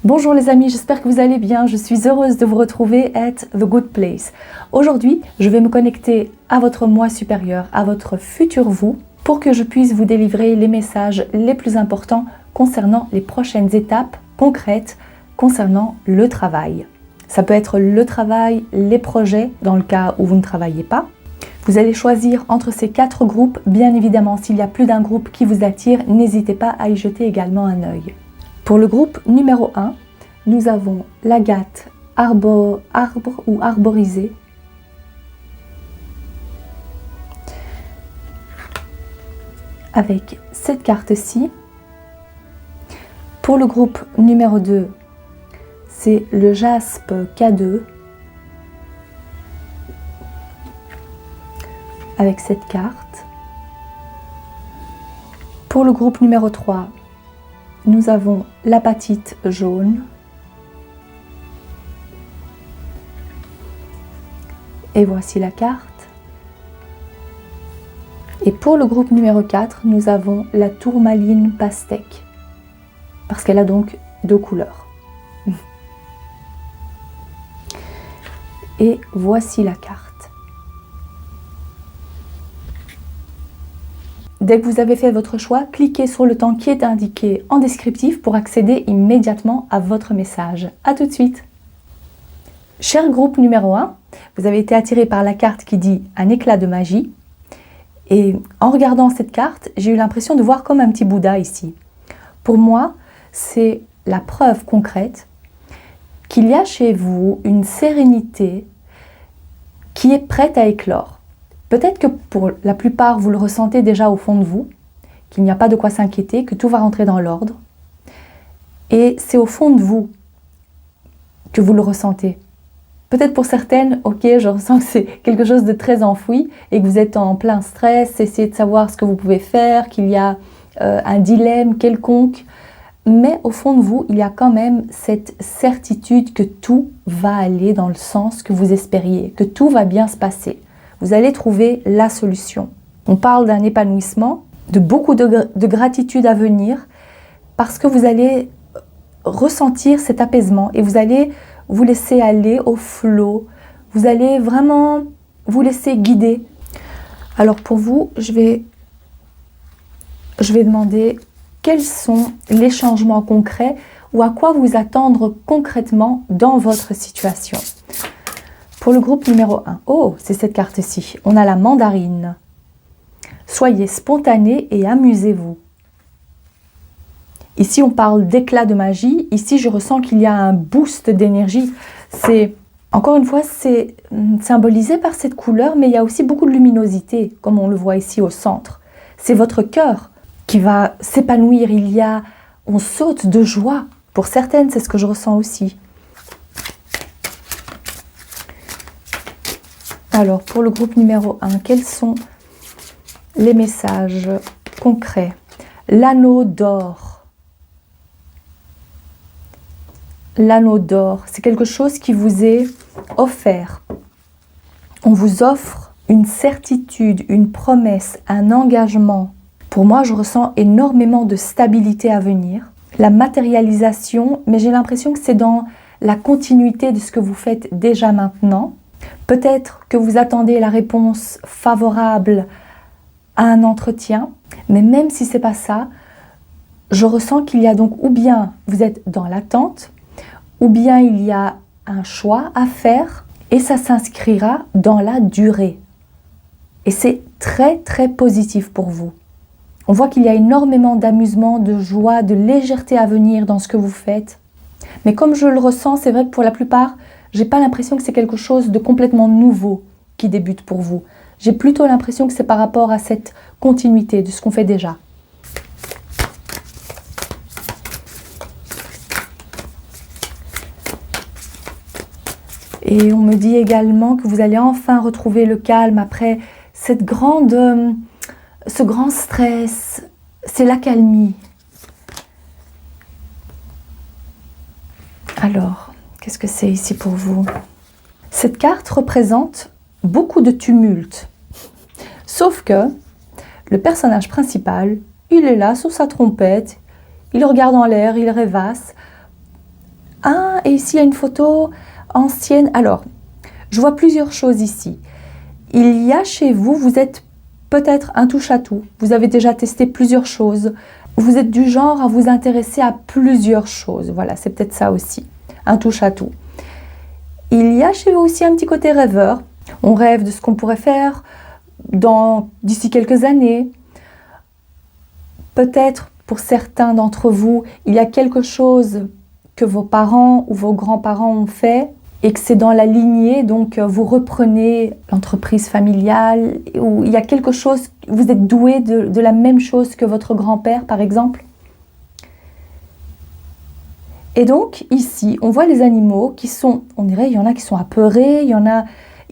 Bonjour les amis, j'espère que vous allez bien. Je suis heureuse de vous retrouver at The Good Place. Aujourd'hui, je vais me connecter à votre moi supérieur, à votre futur vous, pour que je puisse vous délivrer les messages les plus importants concernant les prochaines étapes concrètes concernant le travail. Ça peut être le travail, les projets, dans le cas où vous ne travaillez pas. Vous allez choisir entre ces 4 groupes. Bien évidemment, s'il y a plus d'un groupe qui vous attire, n'hésitez pas à y jeter également un œil. Pour le groupe numéro 1, nous avons l'agate arbre ou arborisée. Avec cette carte-ci. Pour le groupe numéro 2, c'est le jaspe K2. Avec cette carte. Pour le groupe numéro 3, nous avons l'apatite jaune. Et voici la carte. Et pour le groupe numéro 4, nous avons la tourmaline pastèque. Parce qu'elle a donc 2 couleurs. Et voici la carte. Dès que vous avez fait votre choix, cliquez sur le temps qui est indiqué en descriptif pour accéder immédiatement à votre message. A tout de suite. Cher groupe numéro 1, vous avez été attiré par la carte qui dit « un éclat de magie ». Et en regardant cette carte, j'ai eu l'impression de voir comme un petit Bouddha ici. Pour moi, c'est la preuve concrète qu'il y a chez vous une sérénité qui est prête à éclore. Peut-être que pour la plupart, vous le ressentez déjà au fond de vous, qu'il n'y a pas de quoi s'inquiéter, que tout va rentrer dans l'ordre. Et c'est au fond de vous que vous le ressentez. Peut-être pour certaines, ok, je ressens que c'est quelque chose de très enfoui et que vous êtes en plein stress, essayez de savoir ce que vous pouvez faire, qu'il y a un dilemme quelconque. Mais au fond de vous, il y a quand même cette certitude que tout va aller dans le sens que vous espériez, que tout va bien se passer. Vous allez trouver la solution. On parle d'un épanouissement, de beaucoup de gratitude à venir, parce que vous allez ressentir cet apaisement et vous allez vous laisser aller au flot. Vous allez vraiment vous laisser guider. Alors pour vous, je vais demander quels sont les changements concrets ou à quoi vous attendre concrètement dans votre situation. Pour le groupe numéro 1, oh, c'est cette carte-ci. On a la mandarine. Soyez spontané et amusez-vous. Ici, on parle d'éclat de magie. Ici, je ressens qu'il y a un boost d'énergie. Encore une fois, c'est symbolisé par cette couleur, mais il y a aussi beaucoup de luminosité, comme on le voit ici au centre. C'est votre cœur qui va s'épanouir. On saute de joie. Pour certaines, c'est ce que je ressens aussi. Alors, pour le groupe numéro 1, quels sont les messages concrets? L'anneau d'or. L'anneau d'or, c'est quelque chose qui vous est offert. On vous offre une certitude, une promesse, un engagement. Pour moi, je ressens énormément de stabilité à venir. La matérialisation, mais j'ai l'impression que c'est dans la continuité de ce que vous faites déjà maintenant. Peut-être que vous attendez la réponse favorable à un entretien, mais même si ce n'est pas ça, je ressens qu'il y a donc ou bien vous êtes dans l'attente, ou bien il y a un choix à faire et ça s'inscrira dans la durée. Et c'est très très positif pour vous. On voit qu'il y a énormément d'amusement, de joie, de légèreté à venir dans ce que vous faites. Mais comme je le ressens, c'est vrai que pour la plupart, j'ai pas l'impression que c'est quelque chose de complètement nouveau qui débute pour vous. J'ai plutôt l'impression que c'est par rapport à cette continuité de ce qu'on fait déjà. Et on me dit également que vous allez enfin retrouver le calme après ce grand stress. C'est l'accalmie. Alors, qu'est-ce que c'est ici pour vous? Cette carte représente beaucoup de tumulte. Sauf que le personnage principal, il est là sur sa trompette, il regarde en l'air, il rêvasse. Ah, et ici il y a une photo ancienne. Alors, je vois plusieurs choses ici. Il y a chez vous, vous êtes peut-être un touche-à-tout. Vous avez déjà testé plusieurs choses. Vous êtes du genre à vous intéresser à plusieurs choses. Voilà, c'est peut-être ça aussi, un touche-à-tout. Il y a chez vous aussi un petit côté rêveur. On rêve de ce qu'on pourrait faire d'ici quelques années. Peut-être pour certains d'entre vous, il y a quelque chose que vos parents ou vos grands-parents ont fait et que c'est dans la lignée, donc vous reprenez l'entreprise familiale, ou il y a quelque chose, vous êtes doué de la même chose que votre grand-père par exemple. Et donc ici, on voit les animaux qui sont, on dirait, il y en a qui sont apeurés, il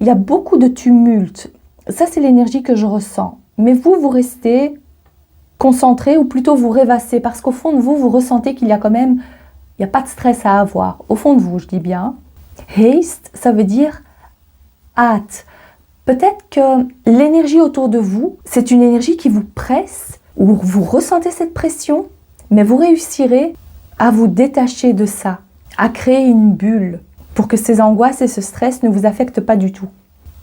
y a beaucoup de tumulte. Ça c'est l'énergie que je ressens. Mais vous restez concentré, ou plutôt vous rêvassez, parce qu'au fond de vous, vous ressentez qu'il y a quand même, il n'y a pas de stress à avoir. Au fond de vous, je dis bien. Haste, ça veut dire hâte. Peut-être que l'énergie autour de vous, c'est une énergie qui vous presse, ou vous ressentez cette pression, mais vous réussirez à vous détacher de ça, à créer une bulle pour que ces angoisses et ce stress ne vous affectent pas du tout.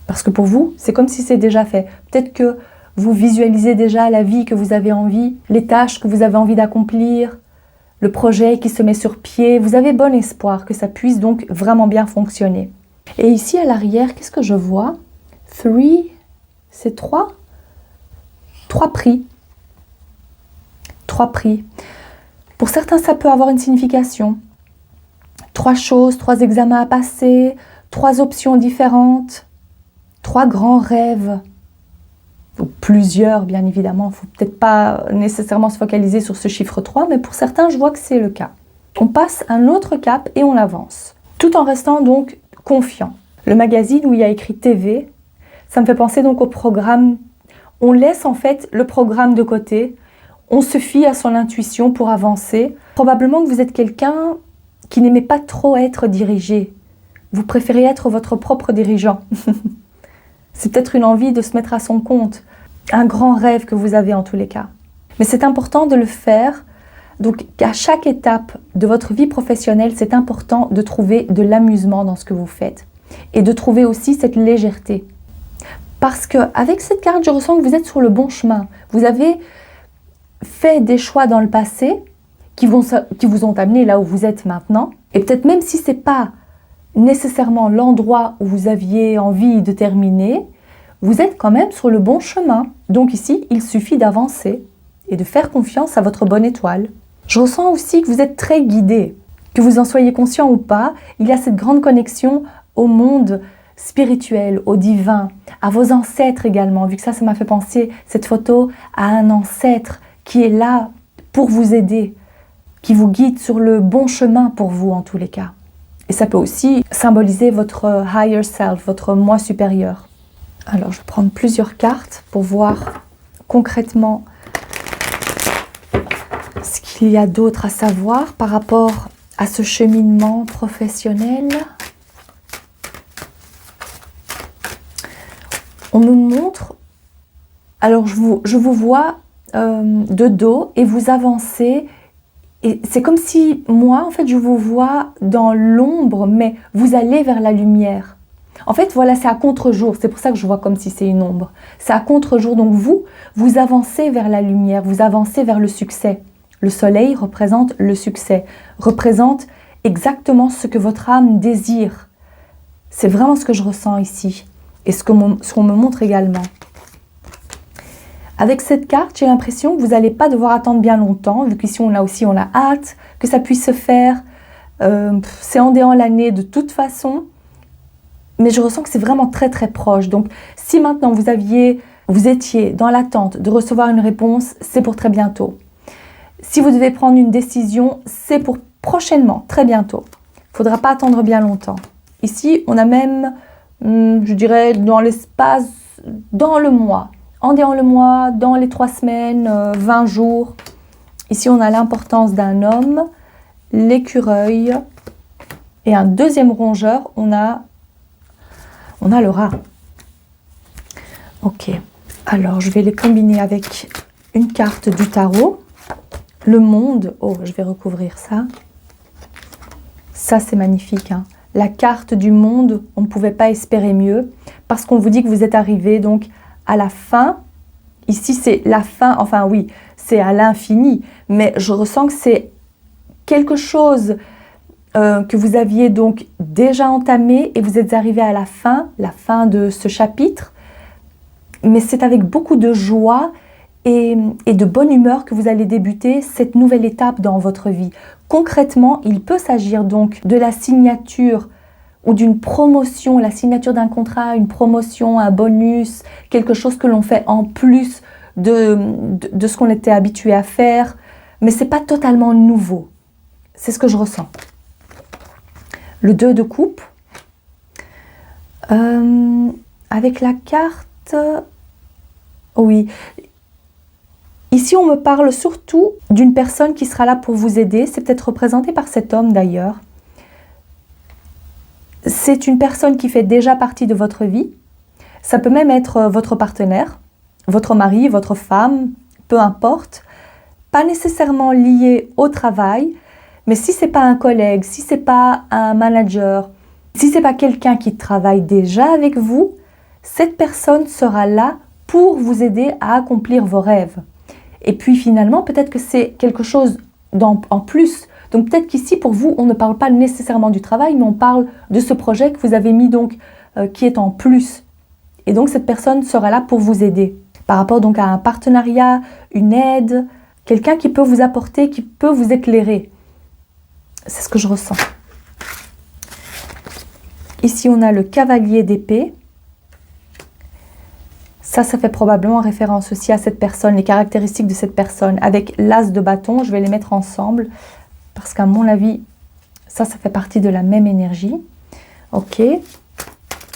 Parce que pour vous, c'est comme si c'est déjà fait. Peut-être que vous visualisez déjà la vie que vous avez envie, les tâches que vous avez envie d'accomplir, le projet qui se met sur pied. Vous avez bon espoir que ça puisse donc vraiment bien fonctionner. Et ici à l'arrière, qu'est-ce que je vois? 3, c'est 3 prix. 3 prix. Pour certains, ça peut avoir une signification. 3 choses, 3 examens à passer, 3 options différentes, 3 grands rêves. Ou plusieurs, bien évidemment. Il ne faut peut-être pas nécessairement se focaliser sur ce chiffre 3, mais pour certains, je vois que c'est le cas. On passe un autre cap et on avance, tout en restant donc confiant. Le magazine où il y a écrit TV, ça me fait penser donc au programme. On laisse en fait le programme de côté, on se fie à son intuition pour avancer. Probablement que vous êtes quelqu'un qui n'aimait pas trop être dirigé. Vous préférez être votre propre dirigeant. C'est peut-être une envie de se mettre à son compte, un grand rêve que vous avez en tous les cas. Mais c'est important de le faire, donc à chaque étape de votre vie professionnelle, c'est important de trouver de l'amusement dans ce que vous faites et de trouver aussi cette légèreté. Parce qu'avec cette carte, je ressens que vous êtes sur le bon chemin. Vous avez fait des choix dans le passé qui vous ont amené là où vous êtes maintenant. Et peut-être même si ce n'est pas nécessairement l'endroit où vous aviez envie de terminer, vous êtes quand même sur le bon chemin. Donc ici, il suffit d'avancer et de faire confiance à votre bonne étoile. Je ressens aussi que vous êtes très guidé, que vous en soyez conscient ou pas, il y a cette grande connexion au monde spirituel, au divin, à vos ancêtres également, vu que ça m'a fait penser, cette photo, à un ancêtre qui est là pour vous aider, qui vous guide sur le bon chemin pour vous en tous les cas. Et ça peut aussi symboliser votre higher self, votre moi supérieur. Alors, je vais prendre plusieurs cartes pour voir concrètement ce qu'il y a d'autre à savoir par rapport à ce cheminement professionnel. On me montre, alors je vous vois de dos et vous avancez. Et c'est comme si, moi, en fait, je vous vois dans l'ombre, mais vous allez vers la lumière. En fait, voilà, c'est à contre-jour. C'est pour ça que je vois comme si c'est une ombre. C'est à contre-jour. Donc vous avancez vers la lumière, vous avancez vers le succès. Le soleil représente le succès, représente exactement ce que votre âme désire. C'est vraiment ce que je ressens ici et ce qu'on me montre également. Avec cette carte, j'ai l'impression que vous n'allez pas devoir attendre bien longtemps, vu qu'ici on a hâte que ça puisse se faire. C'est en déant l'année de toute façon, mais je ressens que c'est vraiment très très proche. Donc si maintenant vous étiez dans l'attente de recevoir une réponse, c'est pour très bientôt. Si vous devez prendre une décision, c'est pour prochainement, très bientôt. Il ne faudra pas attendre bien longtemps. Ici, on a même, je dirais, dans l'espace, dans le mois. En déant le mois, dans les 3 semaines, 20 jours. Ici, on a l'importance d'un homme, l'écureuil et un deuxième rongeur, on a le rat. Ok, alors je vais les combiner avec une carte du tarot. Le monde, oh, je vais recouvrir ça. Ça, c'est magnifique, hein. La carte du monde, on ne pouvait pas espérer mieux parce qu'on vous dit que vous êtes arrivé donc à la fin. Ici, c'est la fin, enfin oui, c'est à l'infini, mais je ressens que c'est quelque chose que vous aviez donc déjà entamé et vous êtes arrivé à la fin de ce chapitre, mais c'est avec beaucoup de joie et de bonne humeur que vous allez débuter cette nouvelle étape dans votre vie. Concrètement, il peut s'agir donc de la signature ou d'une promotion, la signature d'un contrat, une promotion, un bonus, quelque chose que l'on fait en plus de ce qu'on était habitué à faire, mais ce n'est pas totalement nouveau. C'est ce que je ressens. Le 2 de coupe, avec la carte, oui. Ici, on me parle surtout d'une personne qui sera là pour vous aider. C'est peut-être représenté par cet homme d'ailleurs. C'est une personne qui fait déjà partie de votre vie. Ça peut même être votre partenaire, votre mari, votre femme, peu importe. Pas nécessairement lié au travail, mais si ce n'est pas un collègue, si ce n'est pas un manager, si ce n'est pas quelqu'un qui travaille déjà avec vous, cette personne sera là pour vous aider à accomplir vos rêves. Et puis finalement, peut-être que c'est quelque chose en plus. Donc peut-être qu'ici, pour vous, on ne parle pas nécessairement du travail, mais on parle de ce projet que vous avez mis donc, qui est en plus. Et donc cette personne sera là pour vous aider. Par rapport donc à un partenariat, une aide, quelqu'un qui peut vous apporter, qui peut vous éclairer. C'est ce que je ressens. Ici, on a le cavalier d'épée. Ça fait probablement référence aussi à cette personne, les caractéristiques de cette personne. Avec l'as de bâton, je vais les mettre ensemble parce qu'à mon avis, ça fait partie de la même énergie. Ok.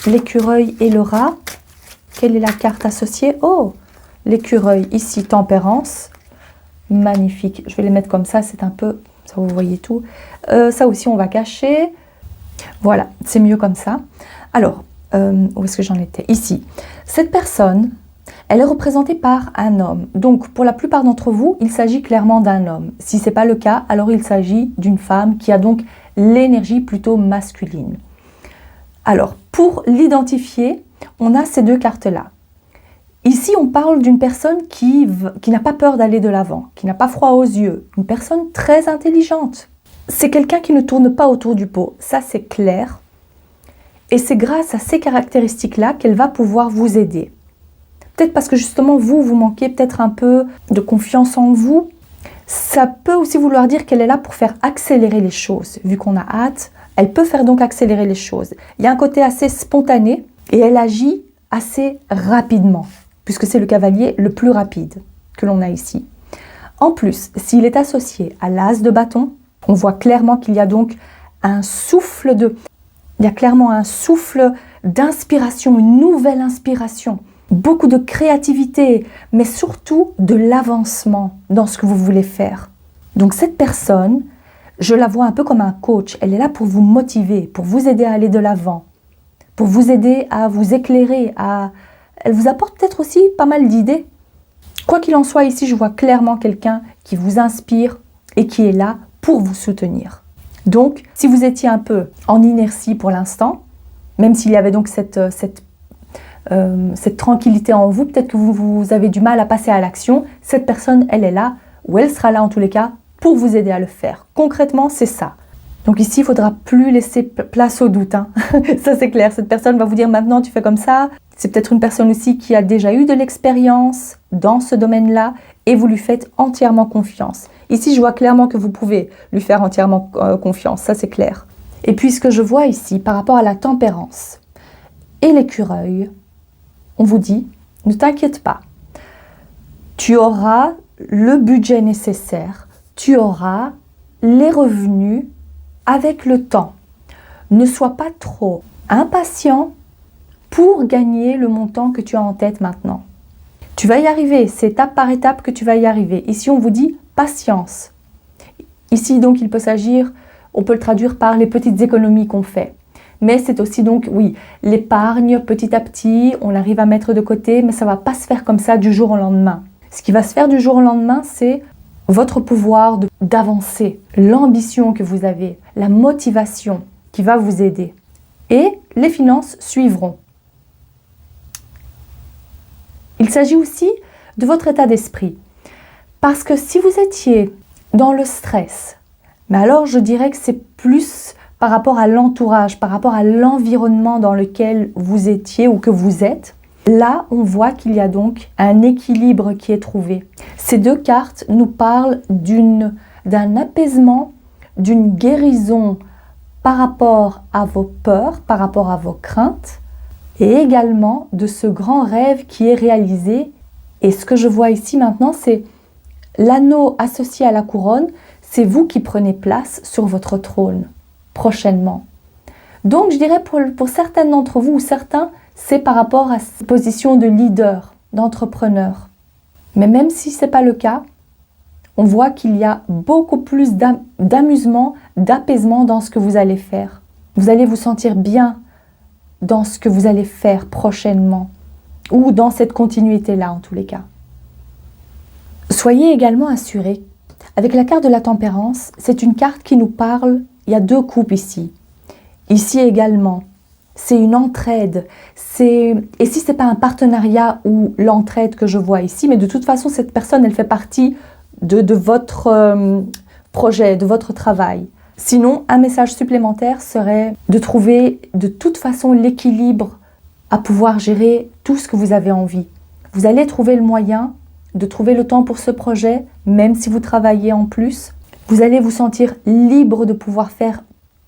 L'écureuil et le rat. Quelle est la carte associée? Oh, l'écureuil, ici, tempérance. Magnifique. Je vais les mettre comme ça, c'est un peu... Ça, vous voyez tout. Ça aussi, on va cacher. Voilà, c'est mieux comme ça. Alors, où est-ce que j'en étais? Ici. Cette personne, elle est représentée par un homme. Donc, pour la plupart d'entre vous, il s'agit clairement d'un homme. Si ce n'est pas le cas, alors il s'agit d'une femme qui a donc l'énergie plutôt masculine. Alors, pour l'identifier, on a ces deux cartes-là. Ici, on parle d'une personne qui n'a pas peur d'aller de l'avant, qui n'a pas froid aux yeux, une personne très intelligente. C'est quelqu'un qui ne tourne pas autour du pot, ça c'est clair. Et c'est grâce à ces caractéristiques-là qu'elle va pouvoir vous aider. Peut-être parce que justement, vous manquez peut-être un peu de confiance en vous. Ça peut aussi vouloir dire qu'elle est là pour faire accélérer les choses. Vu qu'on a hâte, elle peut faire donc accélérer les choses. Il y a un côté assez spontané et elle agit assez rapidement, puisque c'est le cavalier le plus rapide que l'on a ici. En plus, s'il est associé à l'as de bâton, on voit clairement qu'il y a donc un souffle il y a clairement un souffle d'inspiration, une nouvelle inspiration. Beaucoup de créativité, mais surtout de l'avancement dans ce que vous voulez faire. Donc cette personne, je la vois un peu comme un coach. Elle est là pour vous motiver, pour vous aider à aller de l'avant, pour vous aider à vous éclairer. Elle vous apporte peut-être aussi pas mal d'idées. Quoi qu'il en soit, ici, je vois clairement quelqu'un qui vous inspire et qui est là pour vous soutenir. Donc, si vous étiez un peu en inertie pour l'instant, même s'il y avait donc cette tranquillité en vous, peut-être que vous avez du mal à passer à l'action, cette personne, elle est là, ou elle sera là en tous les cas, pour vous aider à le faire. Concrètement, c'est ça. Donc ici, il ne faudra plus laisser place au doute. Hein. Ça, c'est clair. Cette personne va vous dire maintenant, tu fais comme ça. C'est peut-être une personne aussi qui a déjà eu de l'expérience dans ce domaine-là et vous lui faites entièrement confiance. Ici, je vois clairement que vous pouvez lui faire entièrement confiance. Ça, c'est clair. Et puis, ce que je vois ici, par rapport à la tempérance et l'écureuil, on vous dit, ne t'inquiète pas. Tu auras le budget nécessaire. Tu auras les revenus avec le temps. Ne sois pas trop impatient pour gagner le montant que tu as en tête maintenant. Tu vas y arriver, c'est étape par étape que tu vas y arriver. Ici, on vous dit patience. Ici, donc, il peut s'agir, on peut le traduire par les petites économies qu'on fait. Mais c'est aussi donc, oui, l'épargne petit à petit, on arrive à mettre de côté, mais ça ne va pas se faire comme ça du jour au lendemain. Ce qui va se faire du jour au lendemain, c'est votre pouvoir d'avancer, l'ambition que vous avez, la motivation qui va vous aider. Et les finances suivront. Il s'agit aussi de votre état d'esprit. Parce que si vous étiez dans le stress, mais alors je dirais que c'est plus par rapport à l'entourage, par rapport à l'environnement dans lequel vous étiez ou que vous êtes, là on voit qu'il y a donc un équilibre qui est trouvé. Ces deux cartes nous parlent d'un apaisement, d'une guérison par rapport à vos peurs, par rapport à vos craintes, et également de ce grand rêve qui est réalisé. Et ce que je vois ici maintenant, c'est l'anneau associé à la couronne, c'est vous qui prenez place sur votre trône prochainement. Donc je dirais pour certaines d'entre vous ou certains, c'est par rapport à cette position de leader, d'entrepreneur. Mais même si ce n'est pas le cas, on voit qu'il y a beaucoup plus d'amusement, d'apaisement dans ce que vous allez faire. Vous allez vous sentir bien dans ce que vous allez faire prochainement ou dans cette continuité-là en tous les cas. Soyez également assurés, avec la carte de la tempérance, c'est une carte qui nous parle, il y a deux coupes ici. Ici également, c'est une entraide. Et si ce n'est pas un partenariat ou l'entraide que je vois ici, mais de toute façon, cette personne, elle fait partie de votre projet, de votre travail. Sinon, un message supplémentaire serait de trouver de toute façon l'équilibre à pouvoir gérer tout ce que vous avez envie. Vous allez trouver le moyen de trouver le temps pour ce projet, même si vous travaillez en plus. Vous allez vous sentir libre de pouvoir faire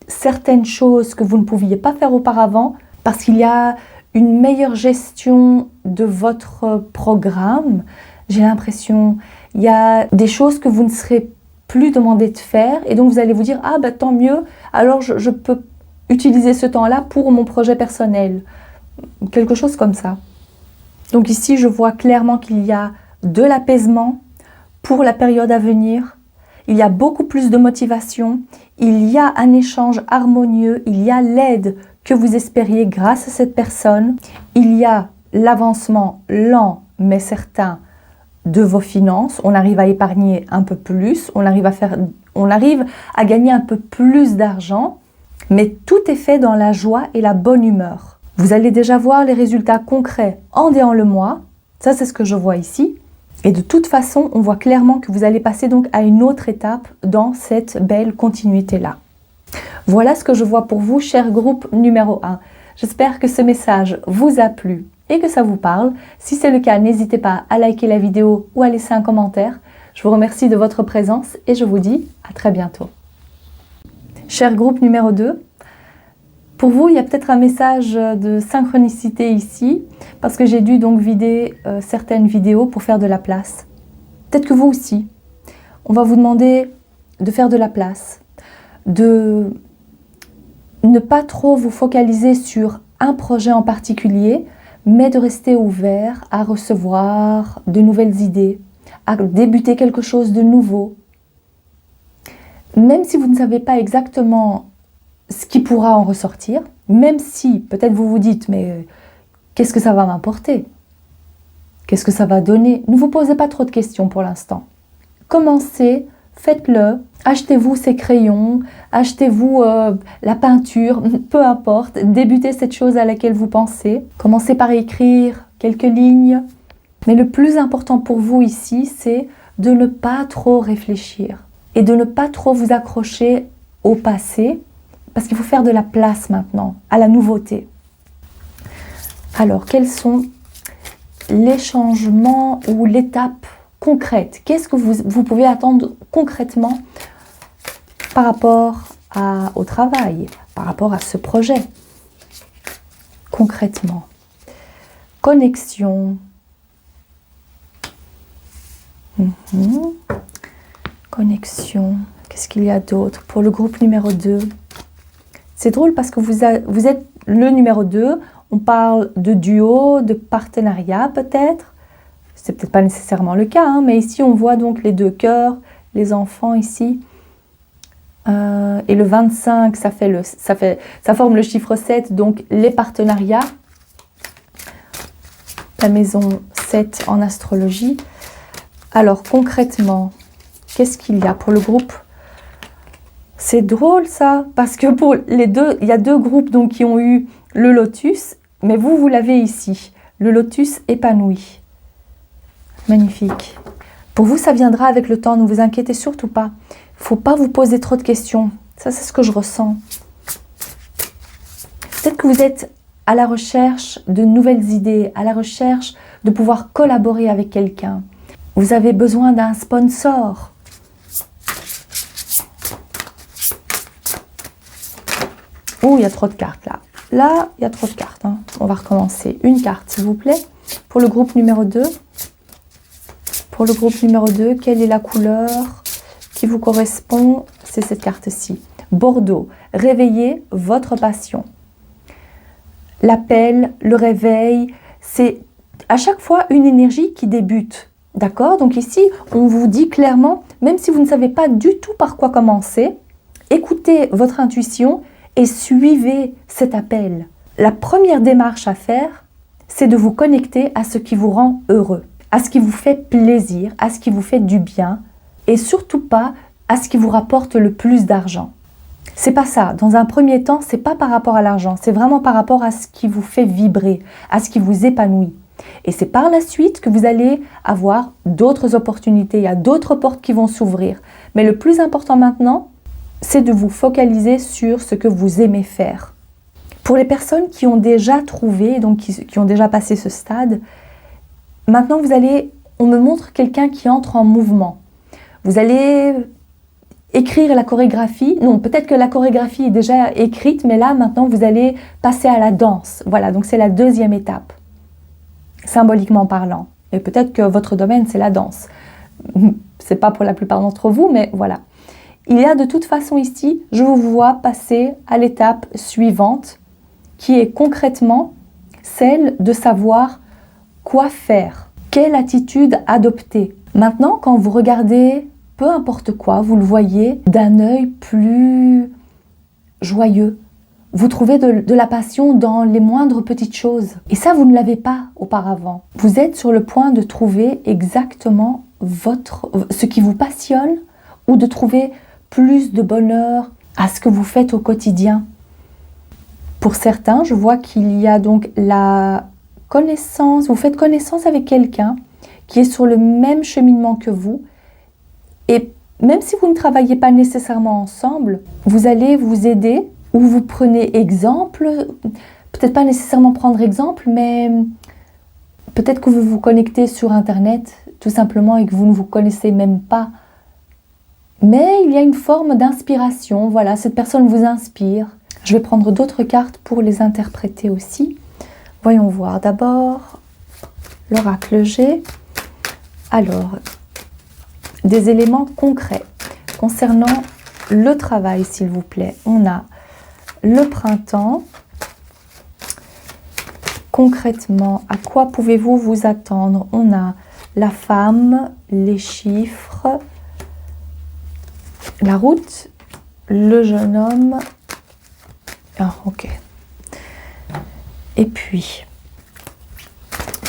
certaines choses que vous ne pouviez pas faire auparavant parce qu'il y a une meilleure gestion de votre programme. J'ai l'impression, il y a des choses que vous ne serez plus demandé de faire et donc vous allez vous dire « Ah bah tant mieux, alors je peux utiliser ce temps-là pour mon projet personnel. » Quelque chose comme ça. Donc ici, je vois clairement qu'il y a de l'apaisement pour la période à venir. Il y a beaucoup plus de motivation. Il y a un échange harmonieux. Il y a l'aide que vous espériez grâce à cette personne. Il y a l'avancement lent mais certain de vos finances. On arrive à épargner un peu plus. On arrive à gagner un peu plus d'argent. Mais tout est fait dans la joie et la bonne humeur. Vous allez déjà voir les résultats concrets en déant le mois. Ça, c'est ce que je vois ici. Et de toute façon, on voit clairement que vous allez passer donc à une autre étape dans cette belle continuité-là. Voilà ce que je vois pour vous, cher groupe numéro 1. J'espère que ce message vous a plu et que ça vous parle. Si c'est le cas, n'hésitez pas à liker la vidéo ou à laisser un commentaire. Je vous remercie de votre présence et je vous dis à très bientôt. Cher groupe numéro 2, pour vous, il y a peut-être un message de synchronicité ici, parce que j'ai dû donc vider certaines vidéos pour faire de la place. Peut-être que vous aussi. On va vous demander de faire de la place, de ne pas trop vous focaliser sur un projet en particulier, mais de rester ouvert à recevoir de nouvelles idées, à débuter quelque chose de nouveau. Même si vous ne savez pas exactement ce qui pourra en ressortir, même si peut-être vous vous dites « mais qu'est-ce que ça va m'apporter? Qu'est-ce que ça va donner ?» Ne vous posez pas trop de questions pour l'instant. Commencez, faites-le, achetez-vous ces crayons, achetez-vous la peinture, peu importe, débutez cette chose à laquelle vous pensez. Commencez par écrire quelques lignes. Mais le plus important pour vous ici, c'est de ne pas trop réfléchir et de ne pas trop vous accrocher au passé, parce qu'il faut faire de la place maintenant, à la nouveauté. Alors, quels sont les changements ou l'étape concrète? Qu'est-ce que vous pouvez attendre concrètement par rapport au travail, par rapport à ce projet? Concrètement. Connexion. Connexion. Qu'est-ce qu'il y a d'autre pour le groupe numéro 2? C'est drôle parce que vous êtes le numéro 2, on parle de duo, de partenariat peut-être. C'est peut-être pas nécessairement le cas, hein, mais ici on voit donc les deux cœurs, les enfants ici. Et le 25, ça forme le chiffre 7, donc les partenariats. La maison 7 en astrologie. Alors concrètement, Qu'est-ce qu'il y a pour le groupe? C'est drôle ça, parce que pour les deux, il y a deux groupes donc, qui ont eu le lotus, mais vous l'avez ici, le lotus épanoui. Magnifique. Pour vous, ça viendra avec le temps, ne vous inquiétez surtout pas. Il ne faut pas vous poser trop de questions. Ça, c'est ce que je ressens. Peut-être que vous êtes à la recherche de nouvelles idées, à la recherche de pouvoir collaborer avec quelqu'un. Vous avez besoin d'un sponsor. Oh, il y a trop de cartes là. Là, il y a trop de cartes. Hein. On va recommencer. Une carte, s'il vous plaît. Pour le groupe numéro 2. Pour le groupe numéro 2, quelle est la couleur qui vous correspond? C'est cette carte-ci. Bordeaux. Réveillez votre passion. L'appel, le réveil, c'est à chaque fois une énergie qui débute. D'accord? Donc ici, on vous dit clairement, même si vous ne savez pas du tout par quoi commencer, écoutez votre intuition et suivez cet appel. La première démarche à faire, c'est de vous connecter à ce qui vous rend heureux, à ce qui vous fait plaisir, à ce qui vous fait du bien et surtout pas à ce qui vous rapporte le plus d'argent. C'est pas ça. Dans un premier temps, c'est pas par rapport à l'argent, c'est vraiment par rapport à ce qui vous fait vibrer, à ce qui vous épanouit. Et c'est par la suite que vous allez avoir d'autres opportunités, il y a d'autres portes qui vont s'ouvrir. Mais le plus important maintenant, c'est de vous focaliser sur ce que vous aimez faire. Pour les personnes qui ont déjà trouvé, donc qui ont déjà passé ce stade, maintenant on me montre quelqu'un qui entre en mouvement. Vous allez écrire la chorégraphie. Non, peut-être que la chorégraphie est déjà écrite, mais là maintenant vous allez passer à la danse. Voilà, donc c'est la deuxième étape, symboliquement parlant. Et peut-être que votre domaine c'est la danse. C'est pas pour la plupart d'entre vous, mais voilà. Il y a de toute façon ici, je vous vois passer à l'étape suivante, qui est concrètement celle de savoir quoi faire, quelle attitude adopter. Maintenant, quand vous regardez peu importe quoi, vous le voyez d'un œil plus joyeux. Vous trouvez de la passion dans les moindres petites choses. Et ça, vous ne l'avez pas auparavant. Vous êtes sur le point de trouver exactement ce qui vous passionne ou de trouver plus de bonheur à ce que vous faites au quotidien. Pour certains, je vois qu'il y a donc la connaissance, vous faites connaissance avec quelqu'un qui est sur le même cheminement que vous. Et même si vous ne travaillez pas nécessairement ensemble, vous allez vous aider ou vous prenez exemple, peut-être pas nécessairement prendre exemple, mais peut-être que vous vous connectez sur Internet tout simplement et que vous ne vous connaissez même pas. Mais il y a une forme d'inspiration, voilà, cette personne vous inspire. Je vais prendre d'autres cartes pour les interpréter aussi. Voyons voir d'abord l'oracle G. Alors, des éléments concrets concernant le travail, s'il vous plaît. On a le printemps. Concrètement, à quoi pouvez-vous vous attendre? On a la femme, les chiffres, la route, le jeune homme. Ah, ok. Et puis,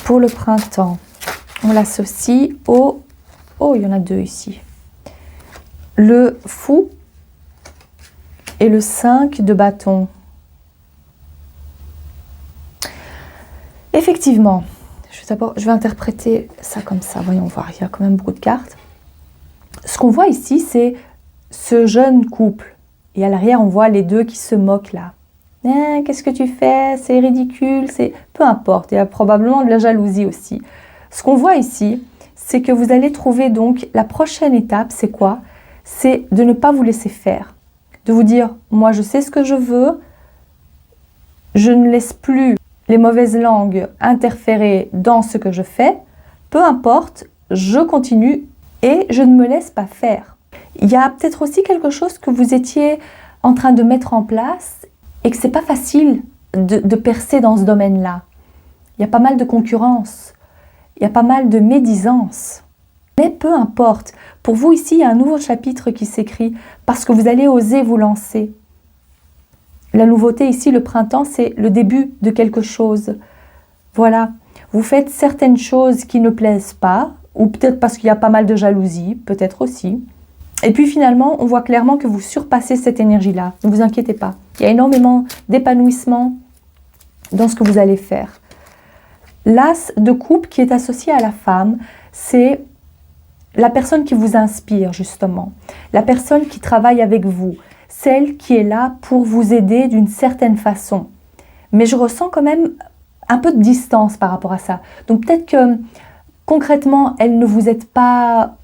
pour le printemps, on l'associe au... Oh, il y en a deux ici. Le fou et le 5 de bâton. Effectivement, je vais interpréter ça comme ça. Voyons voir, il y a quand même beaucoup de cartes. Ce qu'on voit ici, c'est ce jeune couple. Et à l'arrière, on voit les deux qui se moquent là. Qu'est-ce que tu fais? C'est ridicule, c'est... Peu importe, il y a probablement de la jalousie aussi. Ce qu'on voit ici, c'est que vous allez trouver donc la prochaine étape, c'est quoi? C'est de ne pas vous laisser faire. De vous dire, moi je sais ce que je veux, je ne laisse plus les mauvaises langues interférer dans ce que je fais, peu importe, je continue et je ne me laisse pas faire. Il y a peut-être aussi quelque chose que vous étiez en train de mettre en place et que c'est pas facile de percer dans ce domaine-là. Il y a pas mal de concurrence, il y a pas mal de médisance. Mais peu importe, pour vous ici, il y a un nouveau chapitre qui s'écrit parce que vous allez oser vous lancer. La nouveauté ici, le printemps, c'est le début de quelque chose. Voilà, vous faites certaines choses qui ne plaisent pas, ou peut-être parce qu'il y a pas mal de jalousie, peut-être aussi. Et puis finalement, on voit clairement que vous surpassez cette énergie-là. Ne vous inquiétez pas. Il y a énormément d'épanouissement dans ce que vous allez faire. L'as de coupe qui est associé à la femme, c'est la personne qui vous inspire justement. La personne qui travaille avec vous. Celle qui est là pour vous aider d'une certaine façon. Mais je ressens quand même un peu de distance par rapport à ça. Donc peut-être que concrètement, elle ne vous aide pas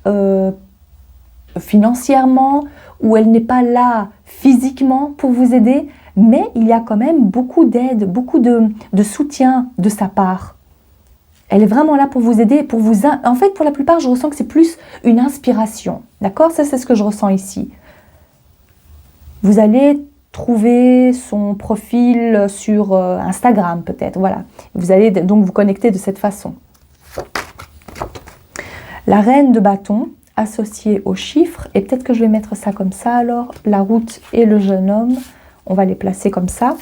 financièrement ou elle n'est pas là physiquement pour vous aider, mais il y a quand même beaucoup d'aide, beaucoup de soutien de sa part. Elle est vraiment là pour vous aider, pour vous... En fait, pour la plupart, je ressens que c'est plus une inspiration. D'accord? Ça, c'est ce que je ressens ici. Vous allez trouver son profil sur Instagram peut-être, voilà. Vous allez donc vous connecter de cette façon. La reine de bâton associée aux chiffres, et peut-être que je vais mettre ça comme ça alors, la route et le jeune homme, on va les placer comme ça.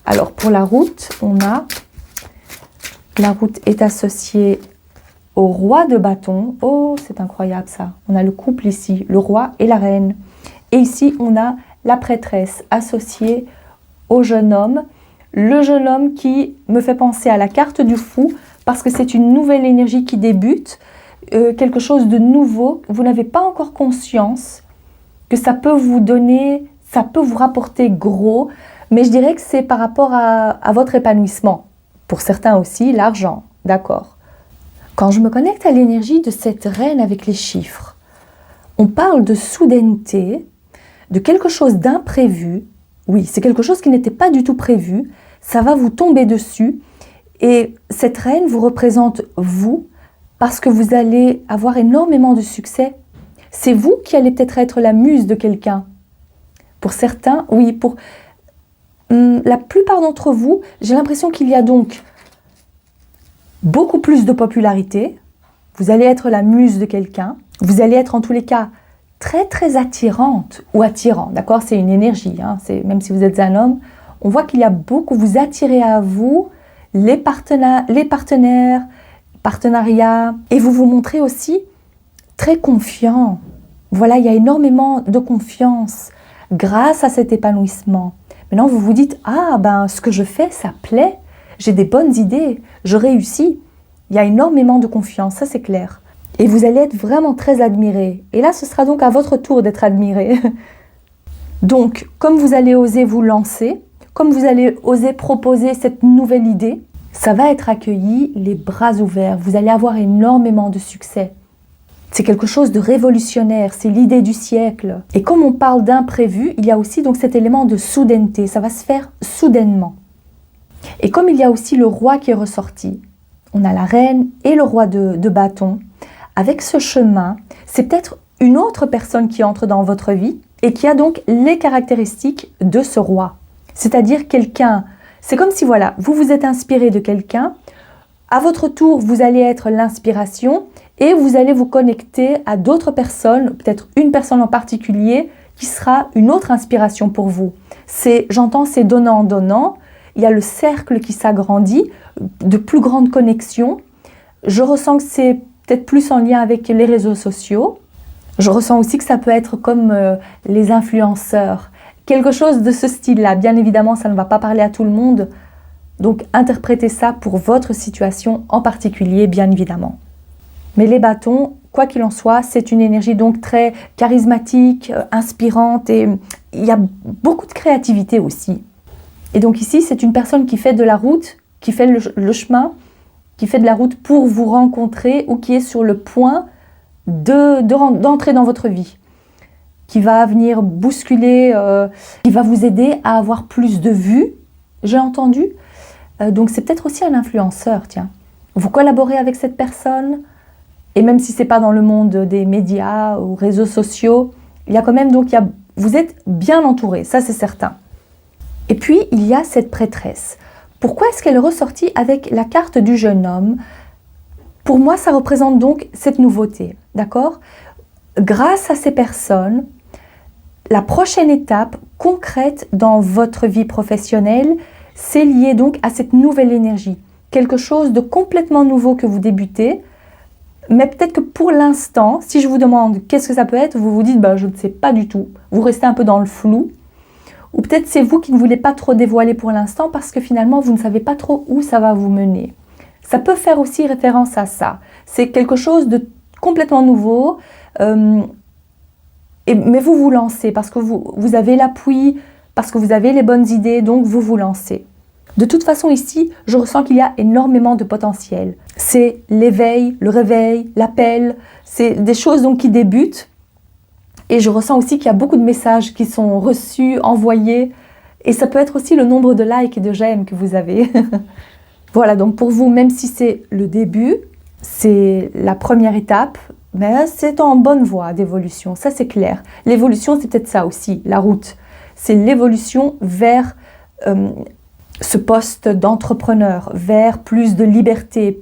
Alors pour la route, on a, la route est associée au roi de bâton. Oh, c'est incroyable ça. On a le couple ici, le roi et la reine. Et ici, on a la prêtresse associée au jeune homme. Le jeune homme qui me fait penser à la carte du fou parce que c'est une nouvelle énergie qui débute, quelque chose de nouveau. Vous n'avez pas encore conscience que ça peut vous donner, ça peut vous rapporter gros, mais je dirais que c'est par rapport à votre épanouissement. Pour certains aussi, l'argent, d'accord. Quand je me connecte à l'énergie de cette reine avec les chiffres, on parle de soudaineté, de quelque chose d'imprévu. Oui, c'est quelque chose qui n'était pas du tout prévu. Ça va vous tomber dessus. Et cette reine vous représente vous parce que vous allez avoir énormément de succès. C'est vous qui allez peut-être être la muse de quelqu'un. Pour certains, oui, pour la plupart d'entre vous, j'ai l'impression qu'il y a donc beaucoup plus de popularité. Vous allez être la muse de quelqu'un. Vous allez être en tous les cas très très attirante ou attirant, d'accord? C'est une énergie, hein? Même si vous êtes un homme, on voit qu'il y a beaucoup, vous attirez à vous les partenariats, et vous vous montrez aussi très confiant. Voilà, il y a énormément de confiance grâce à cet épanouissement. Maintenant, vous vous dites, ah ben ce que je fais, ça plaît, j'ai des bonnes idées, je réussis. Il y a énormément de confiance, ça c'est clair. Et vous allez être vraiment très admiré. Et là, ce sera donc à votre tour d'être admiré. Donc, comme vous allez oser vous lancer, comme vous allez oser proposer cette nouvelle idée, ça va être accueilli les bras ouverts. Vous allez avoir énormément de succès. C'est quelque chose de révolutionnaire, c'est l'idée du siècle. Et comme on parle d'imprévu, il y a aussi donc cet élément de soudaineté. Ça va se faire soudainement. Et comme il y a aussi le roi qui est ressorti, on a la reine et le roi de bâton. Avec ce chemin, c'est peut-être une autre personne qui entre dans votre vie et qui a donc les caractéristiques de ce roi. C'est-à-dire quelqu'un, c'est comme si voilà, vous vous êtes inspiré de quelqu'un, à votre tour, vous allez être l'inspiration et vous allez vous connecter à d'autres personnes, peut-être une personne en particulier qui sera une autre inspiration pour vous. J'entends, c'est donnant-donnant, il y a le cercle qui s'agrandit, de plus grandes connexions. Je ressens que c'est peut-être plus en lien avec les réseaux sociaux. Je ressens aussi que ça peut être comme les influenceurs. Quelque chose de ce style-là. Bien évidemment, ça ne va pas parler à tout le monde. Donc, interprétez ça pour votre situation en particulier, bien évidemment. Mais les bâtons, quoi qu'il en soit, c'est une énergie donc très charismatique, inspirante et il y a beaucoup de créativité aussi. Et donc ici, c'est une personne qui fait de la route, qui fait le chemin, qui fait de la route pour vous rencontrer ou qui est sur le point d'entrer dans votre vie, qui va venir bousculer, qui va vous aider à avoir plus de vues, j'ai entendu. Donc c'est peut-être aussi un influenceur, tiens. Vous collaborez avec cette personne, et même si ce n'est pas dans le monde des médias ou réseaux sociaux, il y a quand même, donc vous êtes bien entouré, ça c'est certain. Et puis il y a cette prêtresse. Pourquoi est-ce qu'elle est ressortie avec la carte du jeune homme? Pour moi, ça représente donc cette nouveauté, d'accord? Grâce à ces personnes, la prochaine étape concrète dans votre vie professionnelle, c'est lié donc à cette nouvelle énergie. Quelque chose de complètement nouveau que vous débutez, Mais peut-être que pour l'instant, si je vous demande qu'est-ce que ça peut être, vous vous dites je ne sais pas du tout. Vous restez un peu dans le flou. Ou peut-être c'est vous qui ne voulez pas trop dévoiler pour l'instant parce que finalement vous ne savez pas trop où ça va vous mener. Ça peut faire aussi référence à ça. C'est quelque chose de complètement nouveau, mais vous vous lancez parce que vous avez l'appui, parce que vous avez les bonnes idées, donc vous vous lancez. De toute façon ici, je ressens qu'il y a énormément de potentiel. C'est l'éveil, le réveil, l'appel, c'est des choses donc qui débutent. Et je ressens aussi qu'il y a beaucoup de messages qui sont reçus, envoyés. Et ça peut être aussi le nombre de likes et de j'aime que vous avez. Voilà, donc pour vous, même si c'est le début, c'est la première étape, mais c'est en bonne voie d'évolution, ça c'est clair. L'évolution, c'est peut-être ça aussi, la route. C'est l'évolution vers ce poste d'entrepreneur, vers plus de liberté,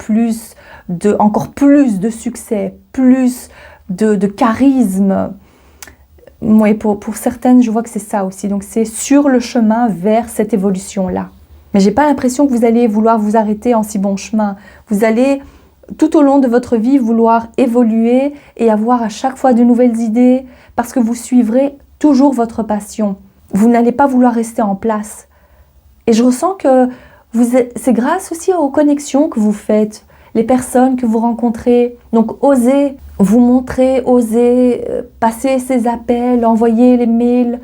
encore plus de succès, plus de charisme. Oui, pour certaines, je vois que c'est ça aussi. Donc c'est sur le chemin vers cette évolution-là. Mais j'ai pas l'impression que vous allez vouloir vous arrêter en si bon chemin. Vous allez, tout au long de votre vie, vouloir évoluer et avoir à chaque fois de nouvelles idées parce que vous suivrez toujours votre passion. Vous n'allez pas vouloir rester en place. Et je ressens que c'est grâce aussi aux connexions que vous faites, les personnes que vous rencontrez. Donc osez vous montrer, osez passer ces appels, envoyer les mails,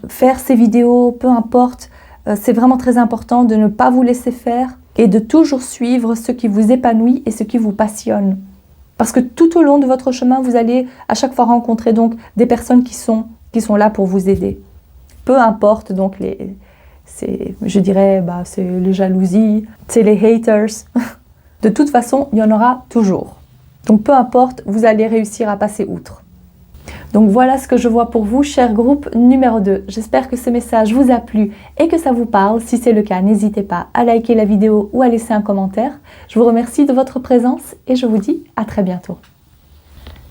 faire ces vidéos, peu importe. C'est vraiment très important de ne pas vous laisser faire et de toujours suivre ce qui vous épanouit et ce qui vous passionne. Parce que tout au long de votre chemin, vous allez à chaque fois rencontrer donc des personnes qui sont là pour vous aider. Peu importe donc je dirais c'est les jalousies, c'est les haters. De toute façon, il y en aura toujours. Donc peu importe, vous allez réussir à passer outre. Donc voilà ce que je vois pour vous, cher groupe numéro 2. J'espère que ce message vous a plu et que ça vous parle. Si c'est le cas, n'hésitez pas à liker la vidéo ou à laisser un commentaire. Je vous remercie de votre présence et je vous dis à très bientôt.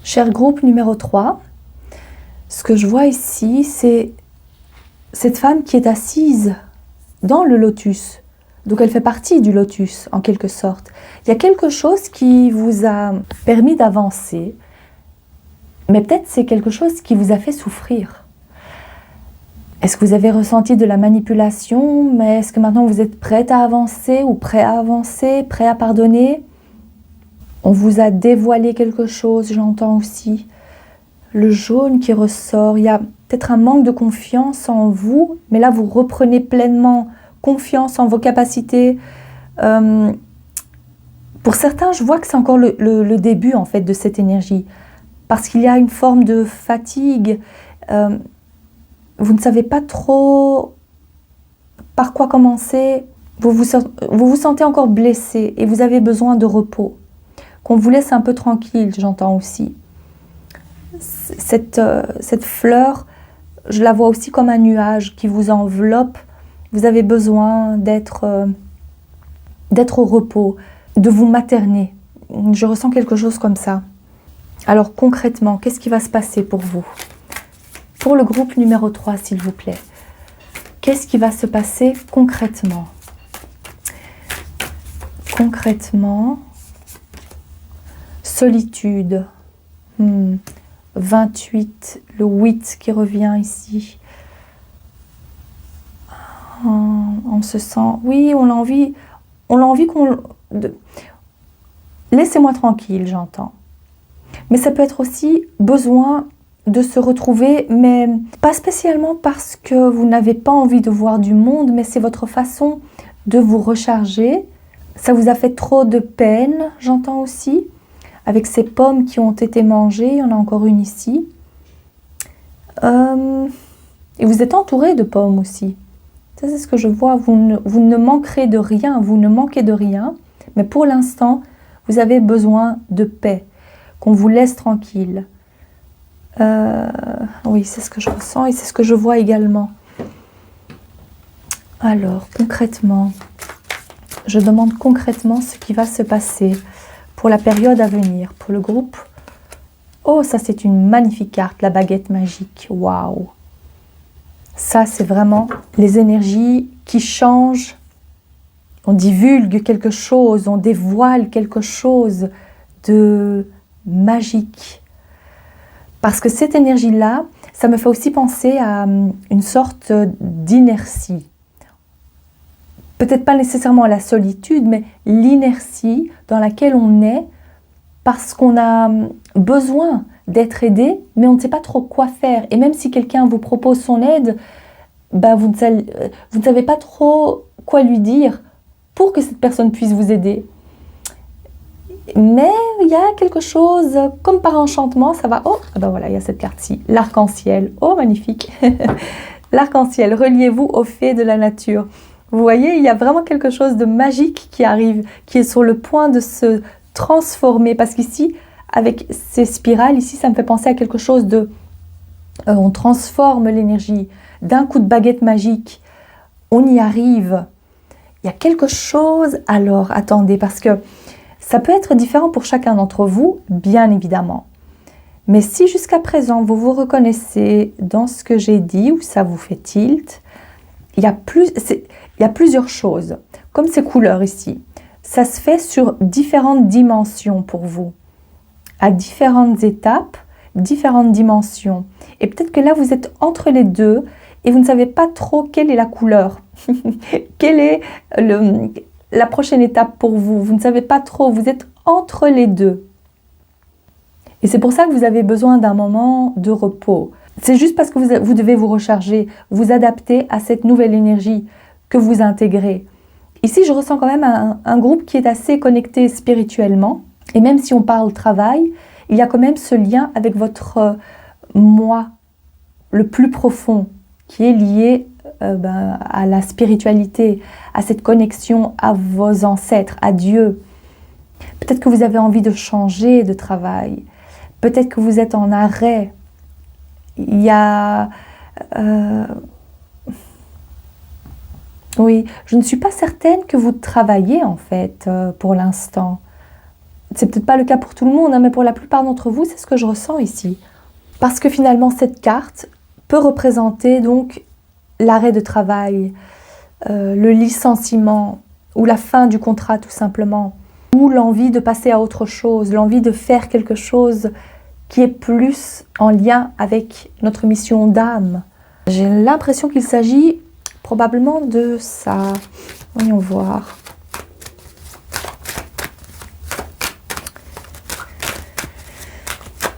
Cher groupe numéro 3, ce que je vois ici, c'est cette femme qui est assise dans le lotus. Donc elle fait partie du lotus en quelque sorte. Il y a quelque chose qui vous a permis d'avancer, mais peut-être c'est quelque chose qui vous a fait souffrir. Est-ce que vous avez ressenti de la manipulation, mais est-ce que maintenant vous êtes prête à avancer ou prêt à avancer, prêt à pardonner? On vous a dévoilé quelque chose, j'entends aussi. Le jaune qui ressort, il y a peut-être un manque de confiance en vous, mais là vous reprenez pleinement confiance en vos capacités. Pour certains, je vois que c'est encore le début en fait de cette énergie. Parce qu'il y a une forme de fatigue. Vous ne savez pas trop par quoi commencer. Vous vous sentez encore blessé et vous avez besoin de repos. Qu'on vous laisse un peu tranquille, j'entends aussi. Cette fleur, je la vois aussi comme un nuage qui vous enveloppe. Vous avez besoin d'être au repos, de vous materner. Je ressens quelque chose comme ça. Alors concrètement, qu'est-ce qui va se passer pour vous? Pour le groupe numéro 3, s'il vous plaît. Qu'est-ce qui va se passer concrètement? Concrètement, solitude. 28, le 8 qui revient ici. On se sent... Oui, on a envie Laissez-moi tranquille, j'entends. Mais ça peut être aussi besoin de se retrouver, mais pas spécialement parce que vous n'avez pas envie de voir du monde, mais c'est votre façon de vous recharger. Ça vous a fait trop de peine, j'entends aussi, avec ces pommes qui ont été mangées. Il y en a encore une ici. Et vous êtes entouré de pommes aussi. Ça, c'est ce que je vois. Vous ne manquerez de rien, vous ne manquez de rien, mais pour l'instant, vous avez besoin de paix, qu'on vous laisse tranquille. Oui, c'est ce que je ressens et c'est ce que je vois également. Alors, concrètement, je demande concrètement ce qui va se passer pour la période à venir, pour le groupe. Oh, ça c'est une magnifique carte, la baguette magique. Waouh! Ça, c'est vraiment les énergies qui changent. On divulgue quelque chose, on dévoile quelque chose de magique. Parce que cette énergie-là, ça me fait aussi penser à une sorte d'inertie. Peut-être pas nécessairement la solitude, mais l'inertie dans laquelle on est parce qu'on a besoin d'être aidé, mais on ne sait pas trop quoi faire. Et même si quelqu'un vous propose son aide, vous ne savez pas trop quoi lui dire pour que cette personne puisse vous aider. Mais il y a quelque chose, comme par enchantement, ça va... Oh, voilà, il y a cette carte-ci, l'arc-en-ciel. Oh, magnifique. L'arc-en-ciel, reliez-vous aux fées de la nature. Vous voyez, il y a vraiment quelque chose de magique qui arrive, qui est sur le point de se transformer. Parce qu'ici, avec ces spirales, ici, ça me fait penser à quelque chose de... on transforme l'énergie d'un coup de baguette magique. On y arrive. Il y a quelque chose... Alors, attendez, parce que... ça peut être différent pour chacun d'entre vous, bien évidemment. Mais si jusqu'à présent, vous vous reconnaissez dans ce que j'ai dit, ou ça vous fait tilt, il y a plusieurs choses. Comme ces couleurs ici, ça se fait sur différentes dimensions pour vous. À différentes étapes, différentes dimensions. Et peut-être que là, vous êtes entre les deux et vous ne savez pas trop quelle est la couleur. Quelle est la prochaine étape pour vous. Vous ne savez pas trop, vous êtes entre les deux. Et c'est pour ça que vous avez besoin d'un moment de repos. C'est juste parce que vous devez vous recharger, vous adapter à cette nouvelle énergie que vous intégrez. Ici, je ressens quand même un groupe qui est assez connecté spirituellement. Et même si on parle travail, il y a quand même ce lien avec votre moi, le plus profond, qui est lié à la spiritualité, à cette connexion à vos ancêtres, à Dieu. Peut-être que vous avez envie de changer de travail. Peut-être que vous êtes en arrêt. Il y a... Oui, je ne suis pas certaine que vous travaillez en fait pour l'instant. C'est peut-être pas le cas pour tout le monde, hein, mais pour la plupart d'entre vous, c'est ce que je ressens ici. Parce que finalement, cette carte peut représenter donc l'arrêt de travail, le licenciement ou la fin du contrat tout simplement, ou l'envie de passer à autre chose, l'envie de faire quelque chose qui est plus en lien avec notre mission d'âme. J'ai l'impression qu'il s'agit probablement de ça. Voyons voir.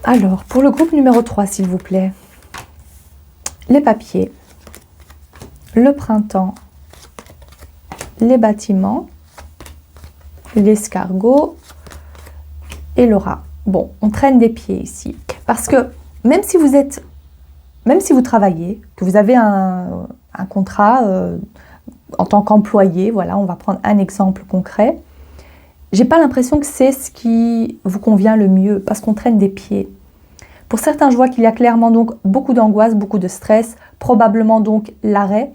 Alors, pour le groupe numéro 3, s'il vous plaît. Les papiers, le printemps, les bâtiments, l'escargot et le rat. Bon, on traîne des pieds ici. Parce que même si vous travaillez, que vous avez un contrat en tant qu'employé, voilà, on va prendre un exemple concret, j'ai pas l'impression que c'est ce qui vous convient le mieux, parce qu'on traîne des pieds. Pour certains, je vois qu'il y a clairement donc beaucoup d'angoisse, beaucoup de stress, probablement donc l'arrêt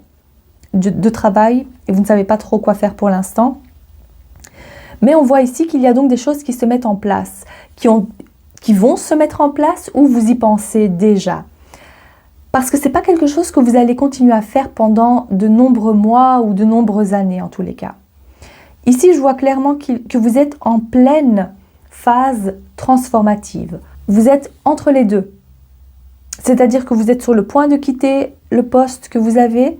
de travail, et vous ne savez pas trop quoi faire pour l'instant. Mais on voit ici qu'il y a donc des choses qui se mettent en place, qui vont se mettre en place ou vous y pensez déjà. Parce que ce n'est pas quelque chose que vous allez continuer à faire pendant de nombreux mois ou de nombreuses années en tous les cas. Ici, je vois clairement que vous êtes en pleine phase transformative. Vous êtes entre les deux. C'est-à-dire que vous êtes sur le point de quitter le poste que vous avez,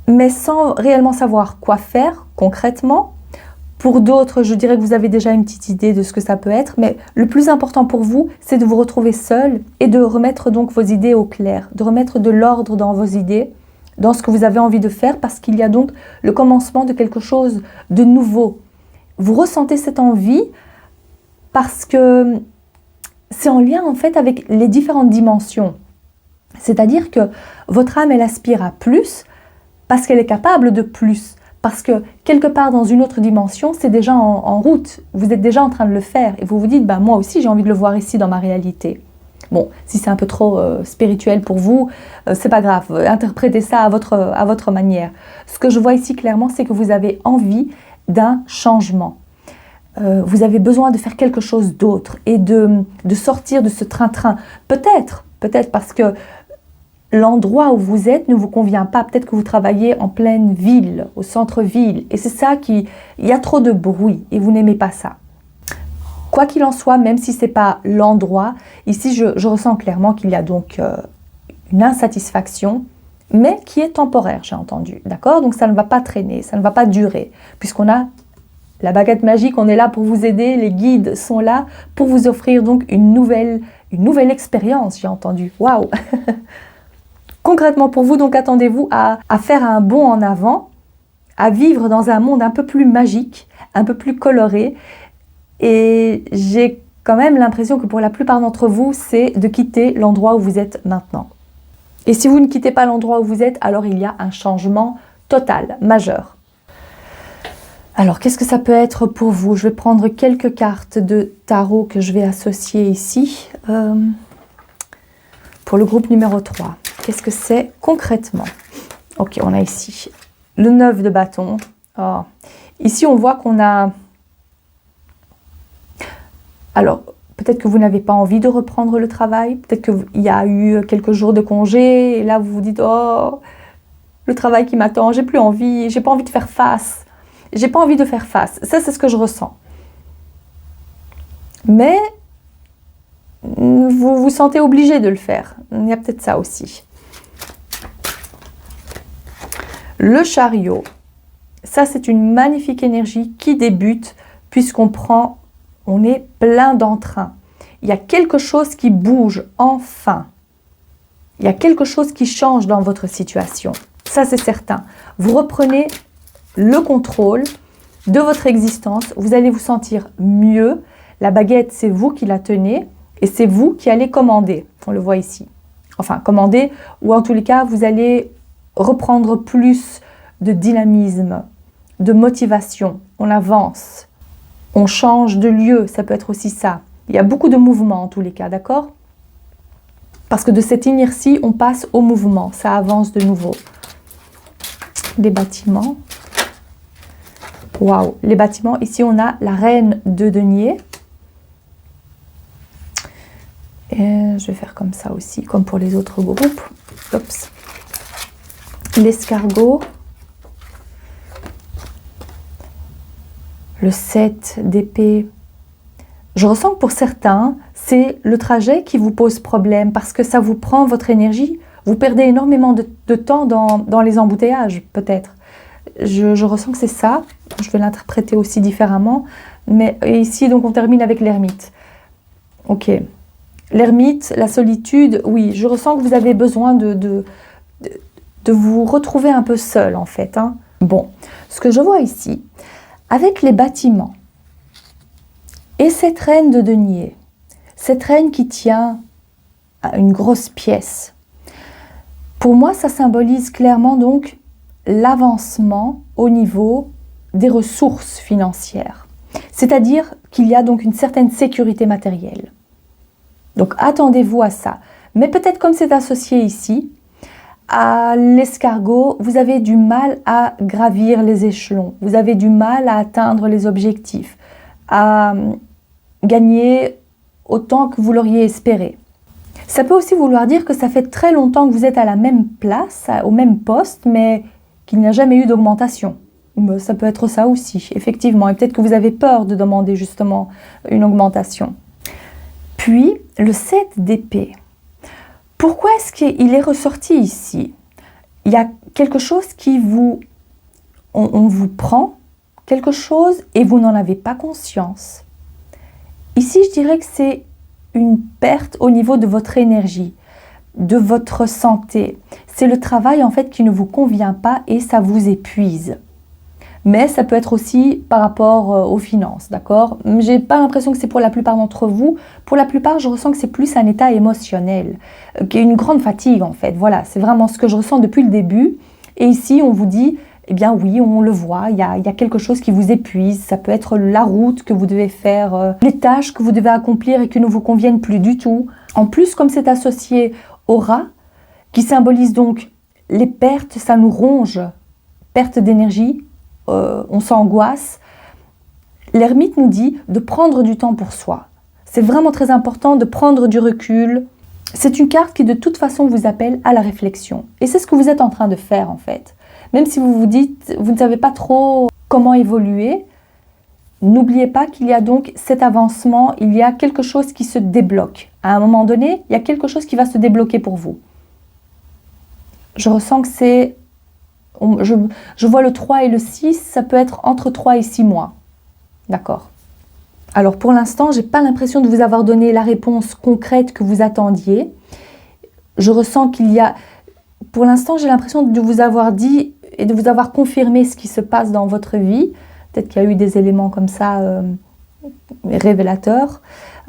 mais sans réellement savoir quoi faire concrètement. Pour d'autres, je dirais que vous avez déjà une petite idée de ce que ça peut être, mais le plus important pour vous, c'est de vous retrouver seul et de remettre donc vos idées au clair, de remettre de l'ordre dans vos idées, dans ce que vous avez envie de faire, parce qu'il y a donc le commencement de quelque chose de nouveau. Vous ressentez cette envie parce que c'est en lien en fait avec les différentes dimensions. C'est-à-dire que votre âme, elle aspire à plus parce qu'elle est capable de plus. Parce que quelque part dans une autre dimension, c'est déjà en route. Vous êtes déjà en train de le faire. Et vous vous dites, moi aussi j'ai envie de le voir ici dans ma réalité. Bon, si c'est un peu trop spirituel pour vous, c'est pas grave. Interprétez ça à votre manière. Ce que je vois ici clairement, c'est que vous avez envie d'un changement. Vous avez besoin de faire quelque chose d'autre et de sortir de ce train-train. Peut-être parce que l'endroit où vous êtes ne vous convient pas. Peut-être que vous travaillez en pleine ville, au centre-ville. Et c'est ça il y a trop de bruit et vous n'aimez pas ça. Quoi qu'il en soit, même si ce n'est pas l'endroit, ici je ressens clairement qu'il y a donc une insatisfaction, mais qui est temporaire, j'ai entendu, d'accord? Donc ça ne va pas traîner, ça ne va pas durer, puisqu'on a la baguette magique, on est là pour vous aider, les guides sont là pour vous offrir donc une nouvelle expérience, j'ai entendu. Waouh! Concrètement pour vous, donc attendez-vous à faire un bond en avant, à vivre dans un monde un peu plus magique, un peu plus coloré. Et j'ai quand même l'impression que pour la plupart d'entre vous, c'est de quitter l'endroit où vous êtes maintenant. Et si vous ne quittez pas l'endroit où vous êtes, alors il y a un changement total, majeur. Alors, qu'est-ce que ça peut être pour vous? Je vais prendre quelques cartes de tarot que je vais associer ici. Pour le groupe numéro 3. Qu'est-ce que c'est concrètement? Ok, on a ici le 9 de bâton. Oh. Ici, on voit qu'on a... Alors, peut-être que vous n'avez pas envie de reprendre le travail. Peut-être qu'il y a eu quelques jours de congé. Et là, vous vous dites, oh, le travail qui m'attend, j'ai plus envie. J'ai pas envie de faire face. J'ai pas envie de faire face. Ça, c'est ce que je ressens. Mais vous vous sentez obligé de le faire. Il y a peut-être ça aussi. Le chariot. Ça, c'est une magnifique énergie qui débute on est plein d'entrain. Il y a quelque chose qui bouge enfin. Il y a quelque chose qui change dans votre situation. Ça, c'est certain. Vous reprenez le contrôle de votre existence. Vous allez vous sentir mieux. La baguette, c'est vous qui la tenez et c'est vous qui allez commander. On le voit ici. Enfin, commander, ou en tous les cas, vous allez reprendre plus de dynamisme, de motivation. On avance. On change de lieu, ça peut être aussi ça. Il y a beaucoup de mouvements en tous les cas, d'accord? Parce que de cette inertie, on passe au mouvement, ça avance de nouveau. Les bâtiments. Waouh, les bâtiments. Ici, on a la reine de denier. Et je vais faire comme ça aussi, comme pour les autres groupes. Oups. L'escargot. Le 7 d'épée. Je ressens que pour certains, c'est le trajet qui vous pose problème parce que ça vous prend votre énergie. Vous perdez énormément de temps dans les embouteillages, peut-être. Je ressens que c'est ça. Je vais l'interpréter aussi différemment. Mais ici, donc, on termine avec l'ermite. Ok. L'ermite, la solitude, oui, je ressens que vous avez besoin de vous retrouver un peu seul, en fait. Hein. Bon, ce que je vois ici, avec les bâtiments et cette reine de denier, cette reine qui tient à une grosse pièce, pour moi, ça symbolise clairement donc l'avancement au niveau des ressources financières. C'est-à-dire qu'il y a donc une certaine sécurité matérielle. Donc attendez-vous à ça. Mais peut-être comme c'est associé ici, à l'escargot, vous avez du mal à gravir les échelons. Vous avez du mal à atteindre les objectifs, à gagner autant que vous l'auriez espéré. Ça peut aussi vouloir dire que ça fait très longtemps que vous êtes à la même place, au même poste, mais qu'il n'y a jamais eu d'augmentation. Ça peut être ça aussi, effectivement. Et peut-être que vous avez peur de demander justement une augmentation. Puis, le 7 d'épée. Pourquoi est-ce qu'il est ressorti ici? Il y a quelque chose qui vous... On vous prend quelque chose et vous n'en avez pas conscience. Ici, je dirais que c'est une perte au niveau de votre énergie, de votre santé. C'est le travail en fait qui ne vous convient pas et ça vous épuise. Mais ça peut être aussi par rapport aux finances, d'accord? J'ai pas l'impression que c'est pour la plupart d'entre vous. Pour la plupart, je ressens que c'est plus un état émotionnel, une grande fatigue en fait. Voilà, c'est vraiment ce que je ressens depuis le début. Et ici, on vous dit, eh bien oui, on le voit, il y a quelque chose qui vous épuise. Ça peut être la route que vous devez faire, les tâches que vous devez accomplir et qui ne vous conviennent plus du tout. En plus, comme c'est associé au rat, qui symbolise donc les pertes, ça nous ronge, perte d'énergie, on s'angoisse. L'ermite nous dit de prendre du temps pour soi. C'est vraiment très important de prendre du recul. C'est une carte qui de toute façon vous appelle à la réflexion. Et c'est ce que vous êtes en train de faire en fait. Même si vous vous dites, vous ne savez pas trop comment évoluer, N'oubliez pas qu'il y a donc cet avancement, il y a quelque chose qui se débloque. À un moment donné, il y a quelque chose qui va se débloquer pour vous. Je ressens que c'est... Je vois le 3 et le 6, ça peut être entre 3 et 6 mois. D'accord. Alors pour l'instant, je n'ai pas l'impression de vous avoir donné la réponse concrète que vous attendiez. Je ressens qu'il y a... Pour l'instant, j'ai l'impression de vous avoir dit et de vous avoir confirmé ce qui se passe dans votre vie. Peut-être qu'il y a eu des éléments comme ça révélateurs.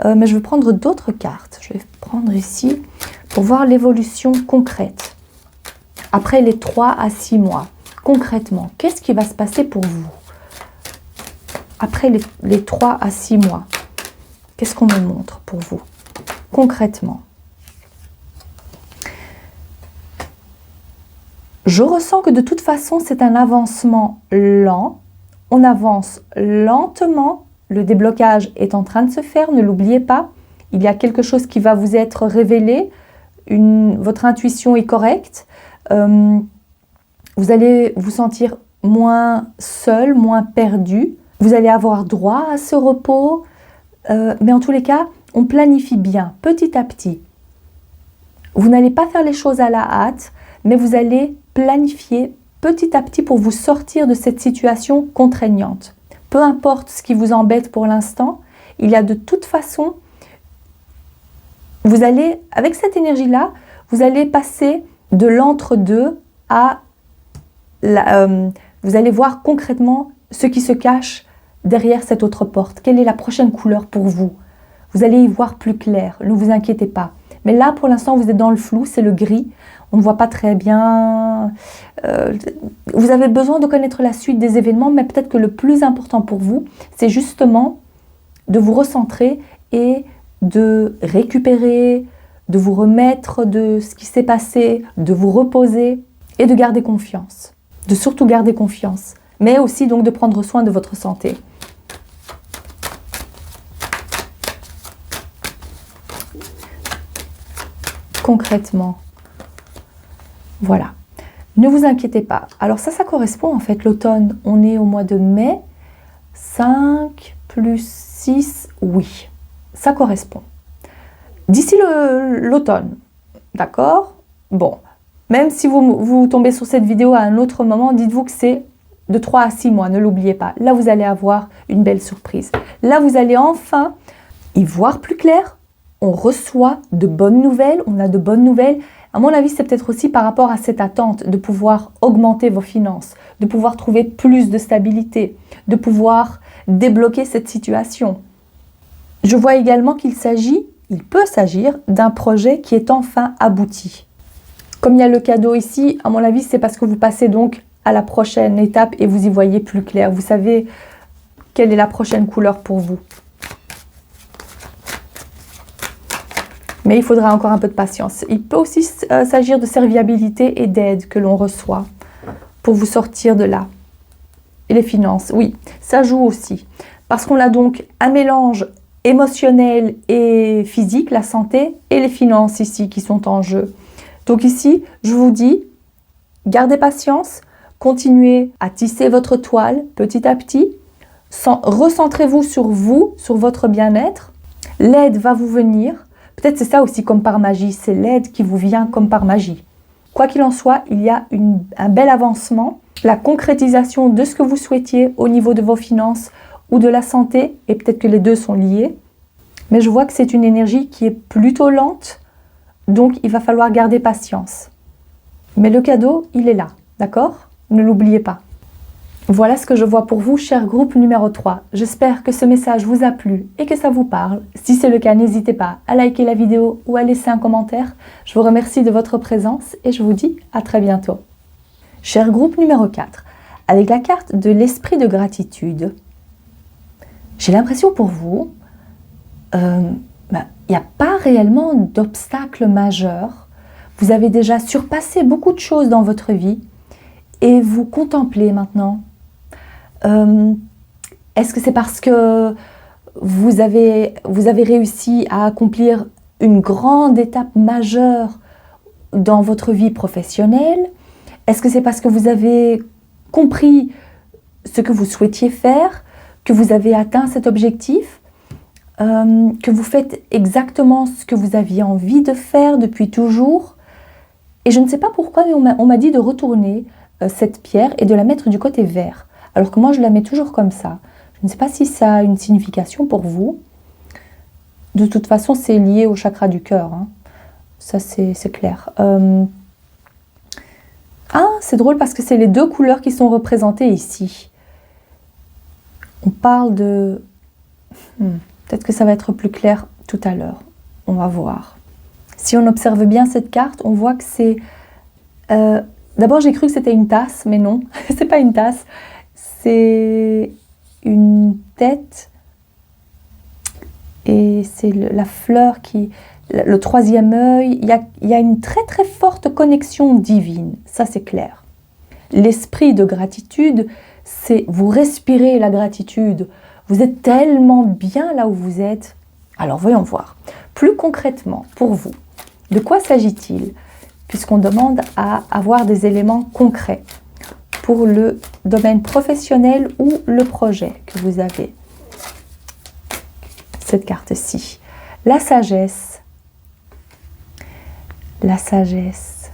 Mais je vais prendre d'autres cartes. Je vais prendre ici pour voir l'évolution concrète. Après les 3 à 6 mois, concrètement, qu'est-ce qui va se passer pour vous? Après les 3 à 6 mois, qu'est-ce qu'on me montre pour vous? Concrètement. Je ressens que de toute façon, c'est un avancement lent. On avance lentement. Le déblocage est en train de se faire, ne l'oubliez pas. Il y a quelque chose qui va vous être révélé. Votre intuition est correcte. Vous allez vous sentir moins seul, moins perdu. Vous allez avoir droit à ce repos. Mais en tous les cas, on planifie bien, petit à petit. Vous n'allez pas faire les choses à la hâte, mais vous allez planifier petit à petit pour vous sortir de cette situation contraignante. Peu importe ce qui vous embête pour l'instant, il y a de toute façon, vous allez, avec cette énergie-là, vous allez passer de l'entre-deux à... vous allez voir concrètement ce qui se cache derrière cette autre porte. Quelle est la prochaine couleur pour vous? Vous allez y voir plus clair, ne vous inquiétez pas. Mais là, pour l'instant, vous êtes dans le flou, c'est le gris. On ne voit pas très bien. Vous avez besoin de connaître la suite des événements, mais peut-être que le plus important pour vous, c'est justement de vous recentrer et de récupérer, de vous remettre de ce qui s'est passé, de vous reposer et de garder confiance. De surtout garder confiance, mais aussi donc de prendre soin de votre santé. Concrètement, voilà. Ne vous inquiétez pas. Alors ça correspond en fait l'automne. On est au mois de mai. 5 plus 6, oui. Ça correspond. D'ici l'automne, d'accord? Bon, même si vous tombez sur cette vidéo à un autre moment, dites-vous que c'est de 3 à 6 mois, ne l'oubliez pas. Là, vous allez avoir une belle surprise. Là, vous allez enfin y voir plus clair. On reçoit de bonnes nouvelles, on a de bonnes nouvelles. À mon avis, c'est peut-être aussi par rapport à cette attente de pouvoir augmenter vos finances, de pouvoir trouver plus de stabilité, de pouvoir débloquer cette situation. Je vois également il peut s'agir d'un projet qui est enfin abouti. Comme il y a le cadeau ici, à mon avis, c'est parce que vous passez donc à la prochaine étape et vous y voyez plus clair. Vous savez quelle est la prochaine couleur pour vous. Mais il faudra encore un peu de patience. Il peut aussi s'agir de serviabilité et d'aide que l'on reçoit pour vous sortir de là. Et les finances, oui, ça joue aussi. Parce qu'on a donc un mélange émotionnel et physique, la santé, et les finances ici qui sont en jeu. Donc ici, je vous dis, gardez patience, continuez à tisser votre toile petit à petit, recentrez-vous, sur votre bien-être. L'aide va vous venir. Peut-être c'est ça aussi comme par magie, c'est l'aide qui vous vient comme par magie. Quoi qu'il en soit, il y a un bel avancement, la concrétisation de ce que vous souhaitiez au niveau de vos finances ou de la santé, et peut-être que les deux sont liés. Mais je vois que c'est une énergie qui est plutôt lente, donc il va falloir garder patience. Mais le cadeau, il est là, d'accord? Ne l'oubliez pas. Voilà ce que je vois pour vous, cher groupe numéro 3. J'espère que ce message vous a plu et que ça vous parle. Si c'est le cas, n'hésitez pas à liker la vidéo ou à laisser un commentaire. Je vous remercie de votre présence et je vous dis à très bientôt. Cher groupe numéro 4, avec la carte de l'esprit de gratitude, j'ai l'impression pour vous, il n'y a pas réellement d'obstacle majeur. Vous avez déjà surpassé beaucoup de choses dans votre vie et vous contemplez maintenant. Est-ce que c'est parce que vous avez réussi à accomplir une grande étape majeure dans votre vie professionnelle? Est-ce que c'est parce que vous avez compris ce que vous souhaitiez faire, que vous avez atteint cet objectif, que vous faites exactement ce que vous aviez envie de faire depuis toujours. Et je ne sais pas pourquoi, mais on m'a dit de retourner cette pierre et de la mettre du côté vert. Alors que moi, je la mets toujours comme ça. Je ne sais pas si ça a une signification pour vous. De toute façon, c'est lié au chakra du cœur. Hein. Ça, c'est clair. Ah, c'est drôle parce que c'est les deux couleurs qui sont représentées ici. On parle de... Peut-être que ça va être plus clair tout à l'heure. On va voir. Si on observe bien cette carte, on voit que c'est... D'abord, j'ai cru que c'était une tasse, mais non, c'est pas une tasse. C'est une tête et c'est la fleur qui... Le troisième œil, il y a une très très forte connexion divine, ça c'est clair. L'esprit de gratitude, c'est vous respirez la gratitude. Vous êtes tellement bien là où vous êtes. Alors voyons voir. Plus concrètement, pour vous, de quoi s'agit-il? Puisqu'on demande à avoir des éléments concrets pour le domaine professionnel ou le projet que vous avez. Cette carte-ci. La sagesse. La sagesse.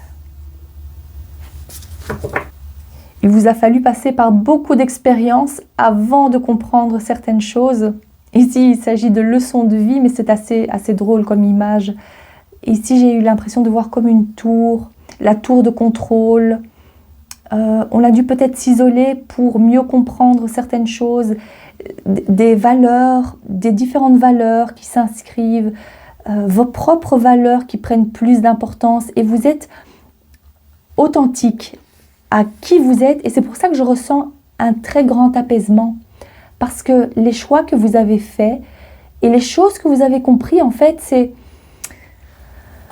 Il vous a fallu passer par beaucoup d'expériences avant de comprendre certaines choses. Ici, il s'agit de leçons de vie, mais c'est assez drôle comme image. Ici, j'ai eu l'impression de voir comme une tour, la tour de contrôle. On a dû peut-être s'isoler pour mieux comprendre certaines choses, des valeurs, des différentes valeurs qui s'inscrivent, vos propres valeurs qui prennent plus d'importance et vous êtes authentique à qui vous êtes et c'est pour ça que je ressens un très grand apaisement parce que les choix que vous avez faits et les choses que vous avez compris en fait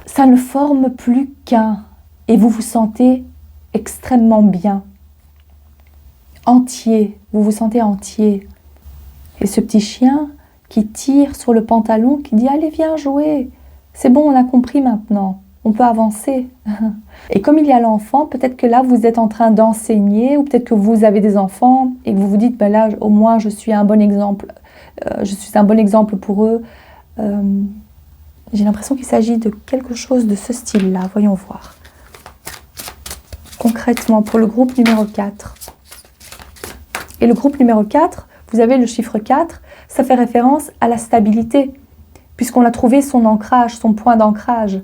ça ne forme plus qu'un et vous vous sentez extrêmement bien, entier, vous vous sentez entier et ce petit chien qui tire sur le pantalon, qui dit « Allez, viens jouer, c'est bon, on a compris maintenant, on peut avancer. » Et comme il y a l'enfant, peut-être que là, vous êtes en train d'enseigner, ou peut-être que vous avez des enfants, et que vous vous dites « Là, au moins, je suis un bon exemple, pour eux. » J'ai l'impression qu'il s'agit de quelque chose de ce style-là, voyons voir. Concrètement, pour le groupe numéro 4. Et le groupe numéro 4, vous avez le chiffre 4, ça fait référence à la stabilité, puisqu'on a trouvé son ancrage, son point d'ancrage.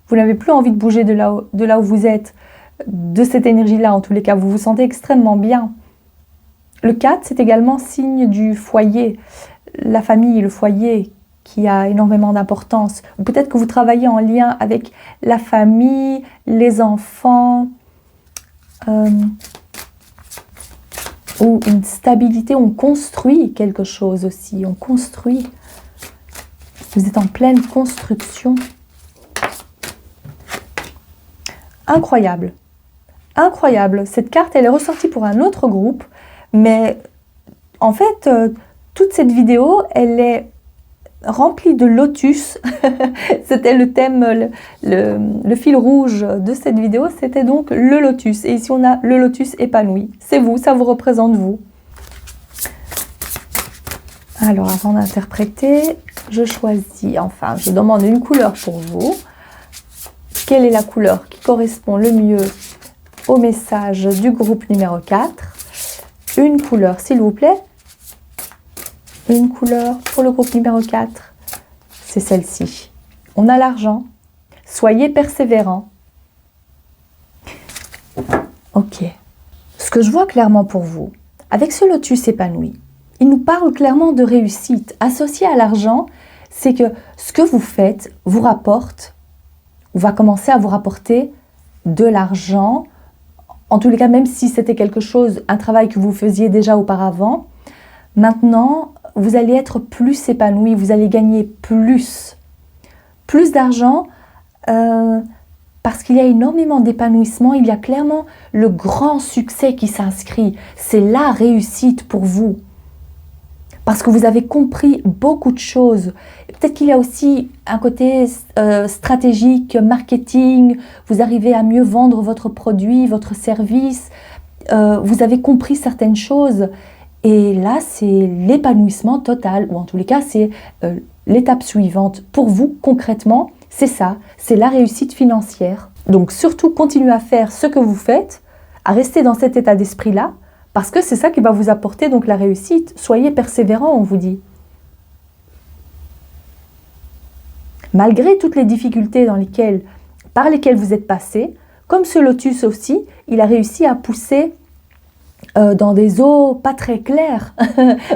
Vous n'avez plus envie de bouger de là où vous êtes, de cette énergie-là en tous les cas, vous vous sentez extrêmement bien. Le 4, c'est également signe du foyer, la famille, le foyer qui a énormément d'importance. Peut-être que vous travaillez en lien avec la famille, les enfants, ou une stabilité, on construit quelque chose aussi, on construit. Vous êtes en pleine construction. Incroyable, incroyable. Cette carte, elle est ressortie pour un autre groupe, mais en fait, toute cette vidéo, elle est remplie de lotus. C'était le thème, le fil rouge de cette vidéo, c'était donc le lotus. Et ici, on a le lotus épanoui. C'est vous, ça vous représente vous. Alors, avant d'interpréter, je choisis, enfin, je demande une couleur pour vous. Quelle est la couleur qui correspond le mieux au message du groupe numéro 4? Une couleur, s'il vous plaît. Une couleur pour le groupe numéro 4, c'est celle-ci. On a l'argent. Soyez persévérants. Ok. Ce que je vois clairement pour vous, avec ce lotus épanoui, il nous parle clairement de réussite. Associé à l'argent, c'est que ce que vous faites vous rapporte, ou va commencer à vous rapporter de l'argent. En tous les cas, même si c'était quelque chose, un travail que vous faisiez déjà auparavant, maintenant, vous allez être plus épanoui, vous allez gagner plus d'argent parce qu'il y a énormément d'épanouissement, il y a clairement le grand succès qui s'inscrit. C'est la réussite pour vous. Parce que vous avez compris beaucoup de choses. Peut-être qu'il y a aussi un côté stratégique, marketing, vous arrivez à mieux vendre votre produit, votre service, vous avez compris certaines choses Et là, c'est l'épanouissement total, ou en tous les cas, c'est l'étape suivante. Pour vous, concrètement, c'est ça, c'est la réussite financière. Donc surtout, continuez à faire ce que vous faites, à rester dans cet état d'esprit-là, parce que c'est ça qui va vous apporter donc la réussite. Soyez persévérants, on vous dit. Malgré toutes les difficultés par lesquelles vous êtes passé, comme ce lotus aussi, il a réussi à pousser dans des eaux pas très claires.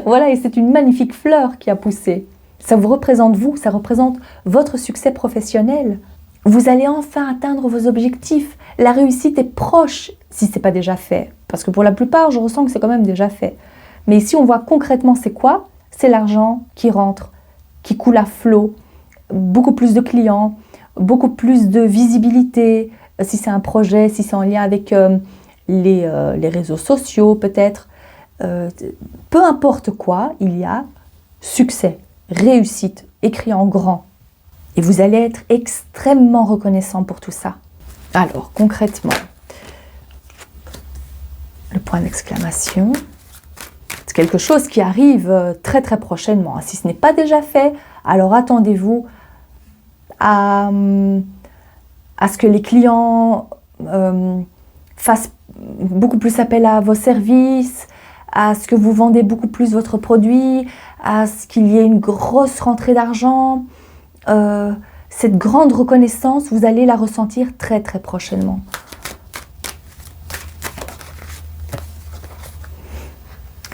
Voilà, et c'est une magnifique fleur qui a poussé. Ça vous représente vous, ça représente votre succès professionnel. Vous allez enfin atteindre vos objectifs. La réussite est proche, si ce n'est pas déjà fait. Parce que pour la plupart, je ressens que c'est quand même déjà fait. Mais ici, on voit concrètement c'est quoi? C'est l'argent qui rentre, qui coule à flot, beaucoup plus de clients, beaucoup plus de visibilité, si c'est un projet, si c'est en lien avec les réseaux sociaux peut-être. Peu importe quoi, il y a succès, réussite, écrit en grand. Et vous allez être extrêmement reconnaissant pour tout ça. Alors, concrètement, le point d'exclamation, c'est quelque chose qui arrive très très prochainement. Si ce n'est pas déjà fait, alors attendez-vous à ce que les clients fassent beaucoup plus appel à vos services, à ce que vous vendez beaucoup plus votre produit, à ce qu'il y ait une grosse rentrée d'argent. Cette grande reconnaissance, vous allez la ressentir très très prochainement.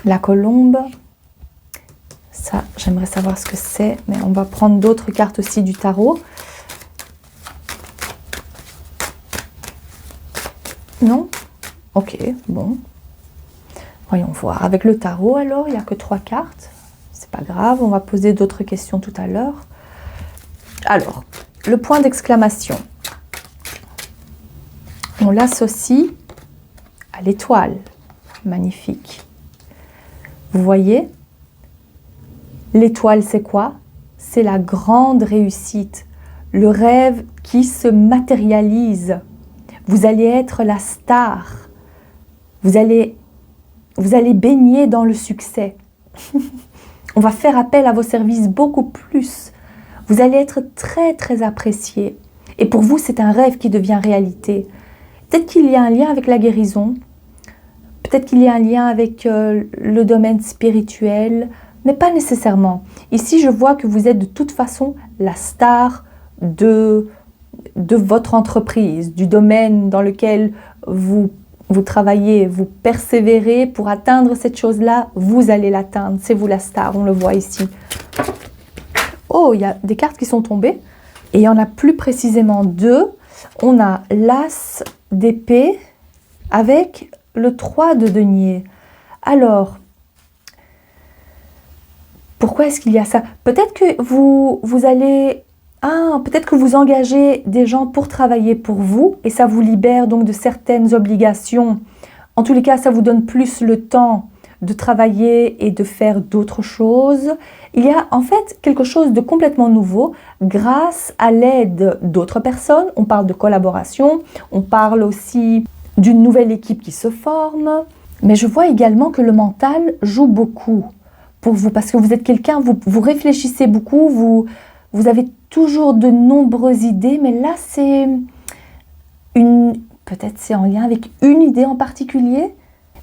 La colombe, ça j'aimerais savoir ce que c'est, mais on va prendre d'autres cartes aussi du tarot. Non? Ok, bon. Voyons voir. Avec le tarot alors, il n'y a que 3 cartes. C'est pas grave, on va poser d'autres questions tout à l'heure. Alors, le point d'exclamation. On l'associe à l'étoile. Magnifique. Vous voyez? L'étoile, c'est quoi? C'est la grande réussite. Le rêve qui se matérialise. Vous allez être la star. Vous allez baigner dans le succès. On va faire appel à vos services beaucoup plus. Vous allez être très très apprécié. Et pour vous, c'est un rêve qui devient réalité. Peut-être qu'il y a un lien avec la guérison. Peut-être qu'il y a un lien avec le domaine spirituel. Mais pas nécessairement. Ici, je vois que vous êtes de toute façon la star de votre entreprise, du domaine dans lequel vous travaillez, vous persévérez pour atteindre cette chose-là, vous allez l'atteindre. C'est vous la star, on le voit ici. Oh, il y a des cartes qui sont tombées. Et il y en a plus précisément 2. On a l'As d'épée avec le 3 de denier. Alors, pourquoi est-ce qu'il y a ça? Peut-être que vous allez... peut-être que vous engagez des gens pour travailler pour vous et ça vous libère donc de certaines obligations. En tous les cas, ça vous donne plus le temps de travailler et de faire d'autres choses. Il y a en fait quelque chose de complètement nouveau grâce à l'aide d'autres personnes. On parle de collaboration, on parle aussi d'une nouvelle équipe qui se forme. Mais je vois également que le mental joue beaucoup pour vous parce que vous êtes quelqu'un, vous réfléchissez beaucoup, vous avez toujours de nombreuses idées, mais là c'est peut-être c'est en lien avec une idée en particulier.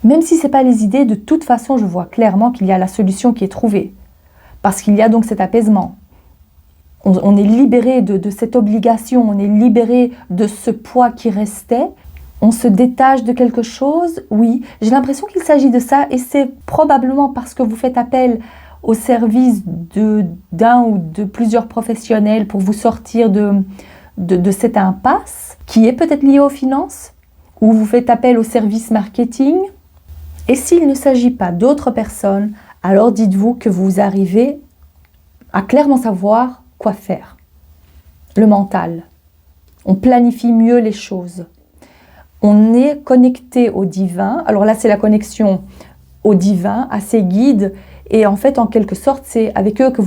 Même si ce n'est pas les idées, de toute façon, je vois clairement qu'il y a la solution qui est trouvée. Parce qu'il y a donc cet apaisement. On est libéré de cette obligation, on est libéré de ce poids qui restait. On se détache de quelque chose, oui. J'ai l'impression qu'il s'agit de ça et c'est probablement parce que vous faites appel au service d'un ou de plusieurs professionnels pour vous sortir de cette impasse qui est peut-être liée aux finances, ou vous faites appel au service marketing. Et s'il ne s'agit pas d'autres personnes, alors dites-vous que vous arrivez à clairement savoir quoi faire. Le mental. On planifie mieux les choses. On est connecté au divin. Alors là, c'est la connexion au divin, à ses guides. Et en fait, en quelque sorte, c'est avec eux que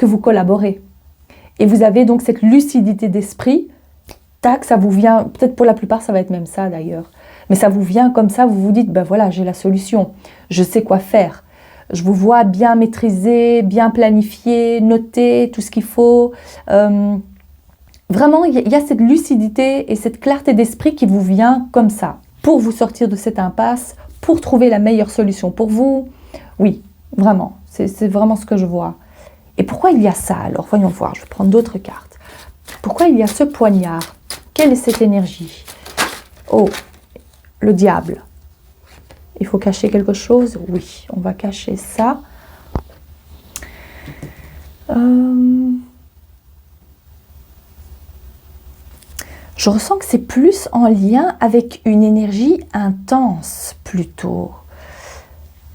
vous collaborez. Et vous avez donc cette lucidité d'esprit. Tac, ça vous vient, peut-être pour la plupart, ça va être même ça d'ailleurs. Mais ça vous vient comme ça, vous vous dites, ben voilà, j'ai la solution, je sais quoi faire. Je vous vois bien maîtriser, bien planifier, noter tout ce qu'il faut. Vraiment, il y a cette lucidité et cette clarté d'esprit qui vous vient comme ça, pour vous sortir de cette impasse, pour trouver la meilleure solution pour vous. Oui, vraiment, c'est vraiment ce que je vois. Et pourquoi il y a ça alors? Voyons voir, je vais prendre d'autres cartes. Pourquoi il y a ce poignard? Quelle est cette énergie? Oh, le diable. Il faut cacher quelque chose? Oui, on va cacher ça. Je ressens que c'est plus en lien avec une énergie intense plutôt.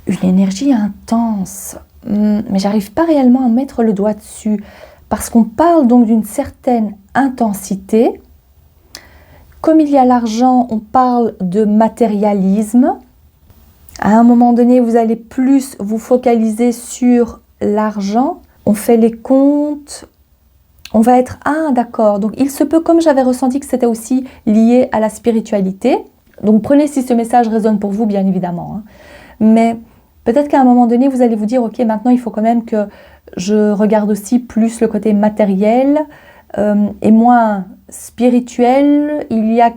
Une énergie intense. Mais j'arrive pas réellement à mettre le doigt dessus. Parce qu'on parle donc d'une certaine intensité. Comme il y a l'argent, on parle de matérialisme. À un moment donné, vous allez plus vous focaliser sur l'argent. On fait les comptes. On va être, ah d'accord, donc il se peut, comme j'avais ressenti que c'était aussi lié à la spiritualité. Donc prenez si ce message résonne pour vous, bien évidemment. Hein. Mais peut-être qu'à un moment donné, vous allez vous dire, ok, maintenant il faut quand même que je regarde aussi plus le côté matériel et moins spirituel. Il y a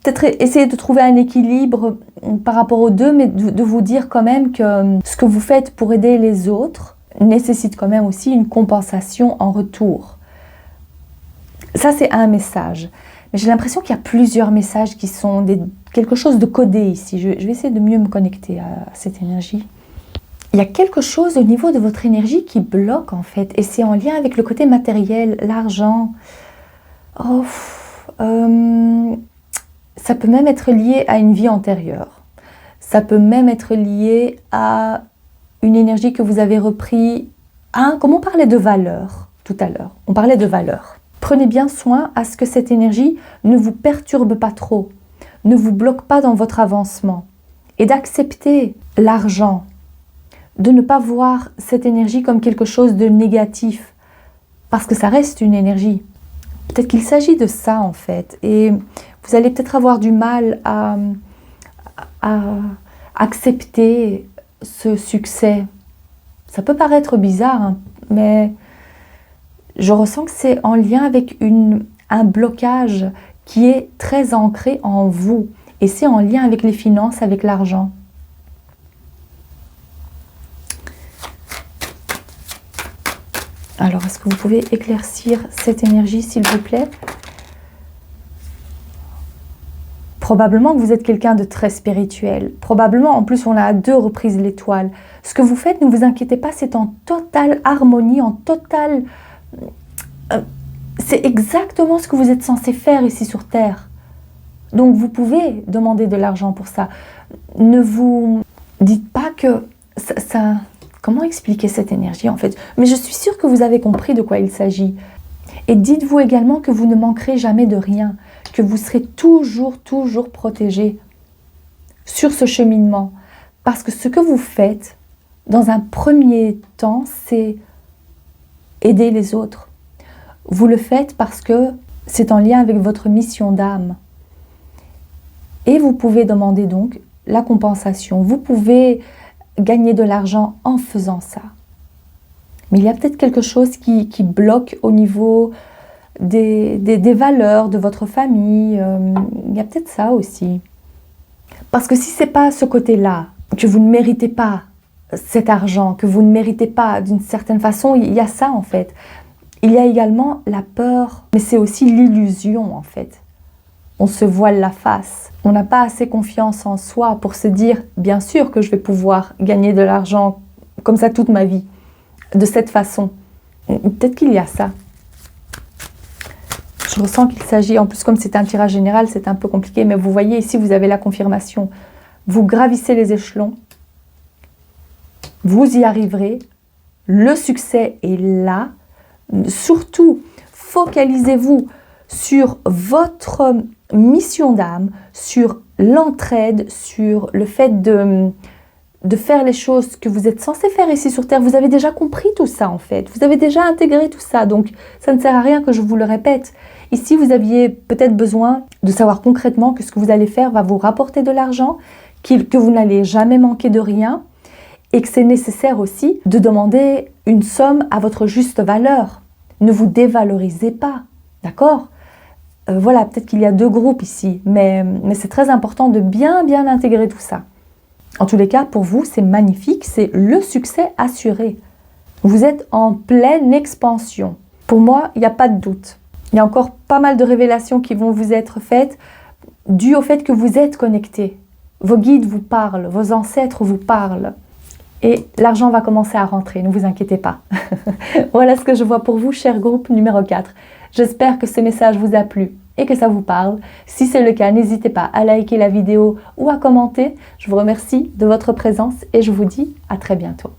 peut-être essayer de trouver un équilibre par rapport aux deux, mais de vous dire quand même que ce que vous faites pour aider les autres nécessite quand même aussi une compensation en retour. Ça, c'est un message. Mais j'ai l'impression qu'il y a plusieurs messages qui sont quelque chose de codé ici. Je vais essayer de mieux me connecter à cette énergie. Il y a quelque chose au niveau de votre énergie qui bloque en fait. Et c'est en lien avec le côté matériel, l'argent. Oh, ça peut même être lié à une vie antérieure. Ça peut même être lié à une énergie que vous avez repris. Comme on parlait de valeur tout à l'heure, on parlait de valeur. Prenez bien soin à ce que cette énergie ne vous perturbe pas trop, ne vous bloque pas dans votre avancement et d'accepter l'argent, de ne pas voir cette énergie comme quelque chose de négatif parce que ça reste une énergie. Peut-être qu'il s'agit de ça en fait et vous allez peut-être avoir du mal à accepter ce succès. Ça peut paraître bizarre, hein, mais je ressens que c'est en lien avec un blocage qui est très ancré en vous. Et c'est en lien avec les finances, avec l'argent. Alors, est-ce que vous pouvez éclaircir cette énergie, s'il vous plaît? Probablement que vous êtes quelqu'un de très spirituel. Probablement, en plus, on a à 2 reprises l'étoile. Ce que vous faites, ne vous inquiétez pas, c'est en totale harmonie, en totale... c'est exactement ce que vous êtes censé faire ici sur Terre. Donc, vous pouvez demander de l'argent pour ça. Ne vous dites pas que ça... Comment expliquer cette énergie, en fait? Mais je suis sûre que vous avez compris de quoi il s'agit. Et dites-vous également que vous ne manquerez jamais de rien, que vous serez toujours protégé sur ce cheminement. Parce que ce que vous faites, dans un premier temps, c'est aider les autres. Vous le faites parce que c'est en lien avec votre mission d'âme. Et vous pouvez demander donc la compensation. Vous pouvez gagner de l'argent en faisant ça. Mais il y a peut-être quelque chose qui bloque au niveau des valeurs de votre famille. Il y a peut-être ça aussi. Parce que si ce n'est pas ce côté-là, que vous ne méritez pas cet argent, que vous ne méritez pas d'une certaine façon, il y a ça en fait. Il y a également la peur, mais c'est aussi l'illusion en fait. On se voile la face. On n'a pas assez confiance en soi pour se dire, bien sûr que je vais pouvoir gagner de l'argent comme ça toute ma vie, de cette façon. Peut-être qu'il y a ça. Je ressens qu'il s'agit, en plus comme c'est un tirage général, c'est un peu compliqué, mais vous voyez ici, vous avez la confirmation. Vous gravissez les échelons, vous y arriverez, le succès est là. Surtout, focalisez-vous sur votre mission d'âme, sur l'entraide, sur le fait de faire les choses que vous êtes censé faire ici sur Terre. Vous avez déjà compris tout ça en fait, vous avez déjà intégré tout ça, donc ça ne sert à rien que je vous le répète. Ici, vous aviez peut-être besoin de savoir concrètement que ce que vous allez faire va vous rapporter de l'argent, que vous n'allez jamais manquer de rien, et que c'est nécessaire aussi de demander une somme à votre juste valeur. Ne vous dévalorisez pas, d'accord ? Voilà, peut-être qu'il y a 2 groupes ici, mais c'est très important de bien intégrer tout ça. En tous les cas, pour vous, c'est magnifique, c'est le succès assuré. Vous êtes en pleine expansion. Pour moi, il n'y a pas de doute. Il y a encore pas mal de révélations qui vont vous être faites dues au fait que vous êtes connectés. Vos guides vous parlent, vos ancêtres vous parlent. Et l'argent va commencer à rentrer, ne vous inquiétez pas. Voilà ce que je vois pour vous, cher groupe numéro 4. J'espère que ce message vous a plu et que ça vous parle. Si c'est le cas, n'hésitez pas à liker la vidéo ou à commenter. Je vous remercie de votre présence et je vous dis à très bientôt.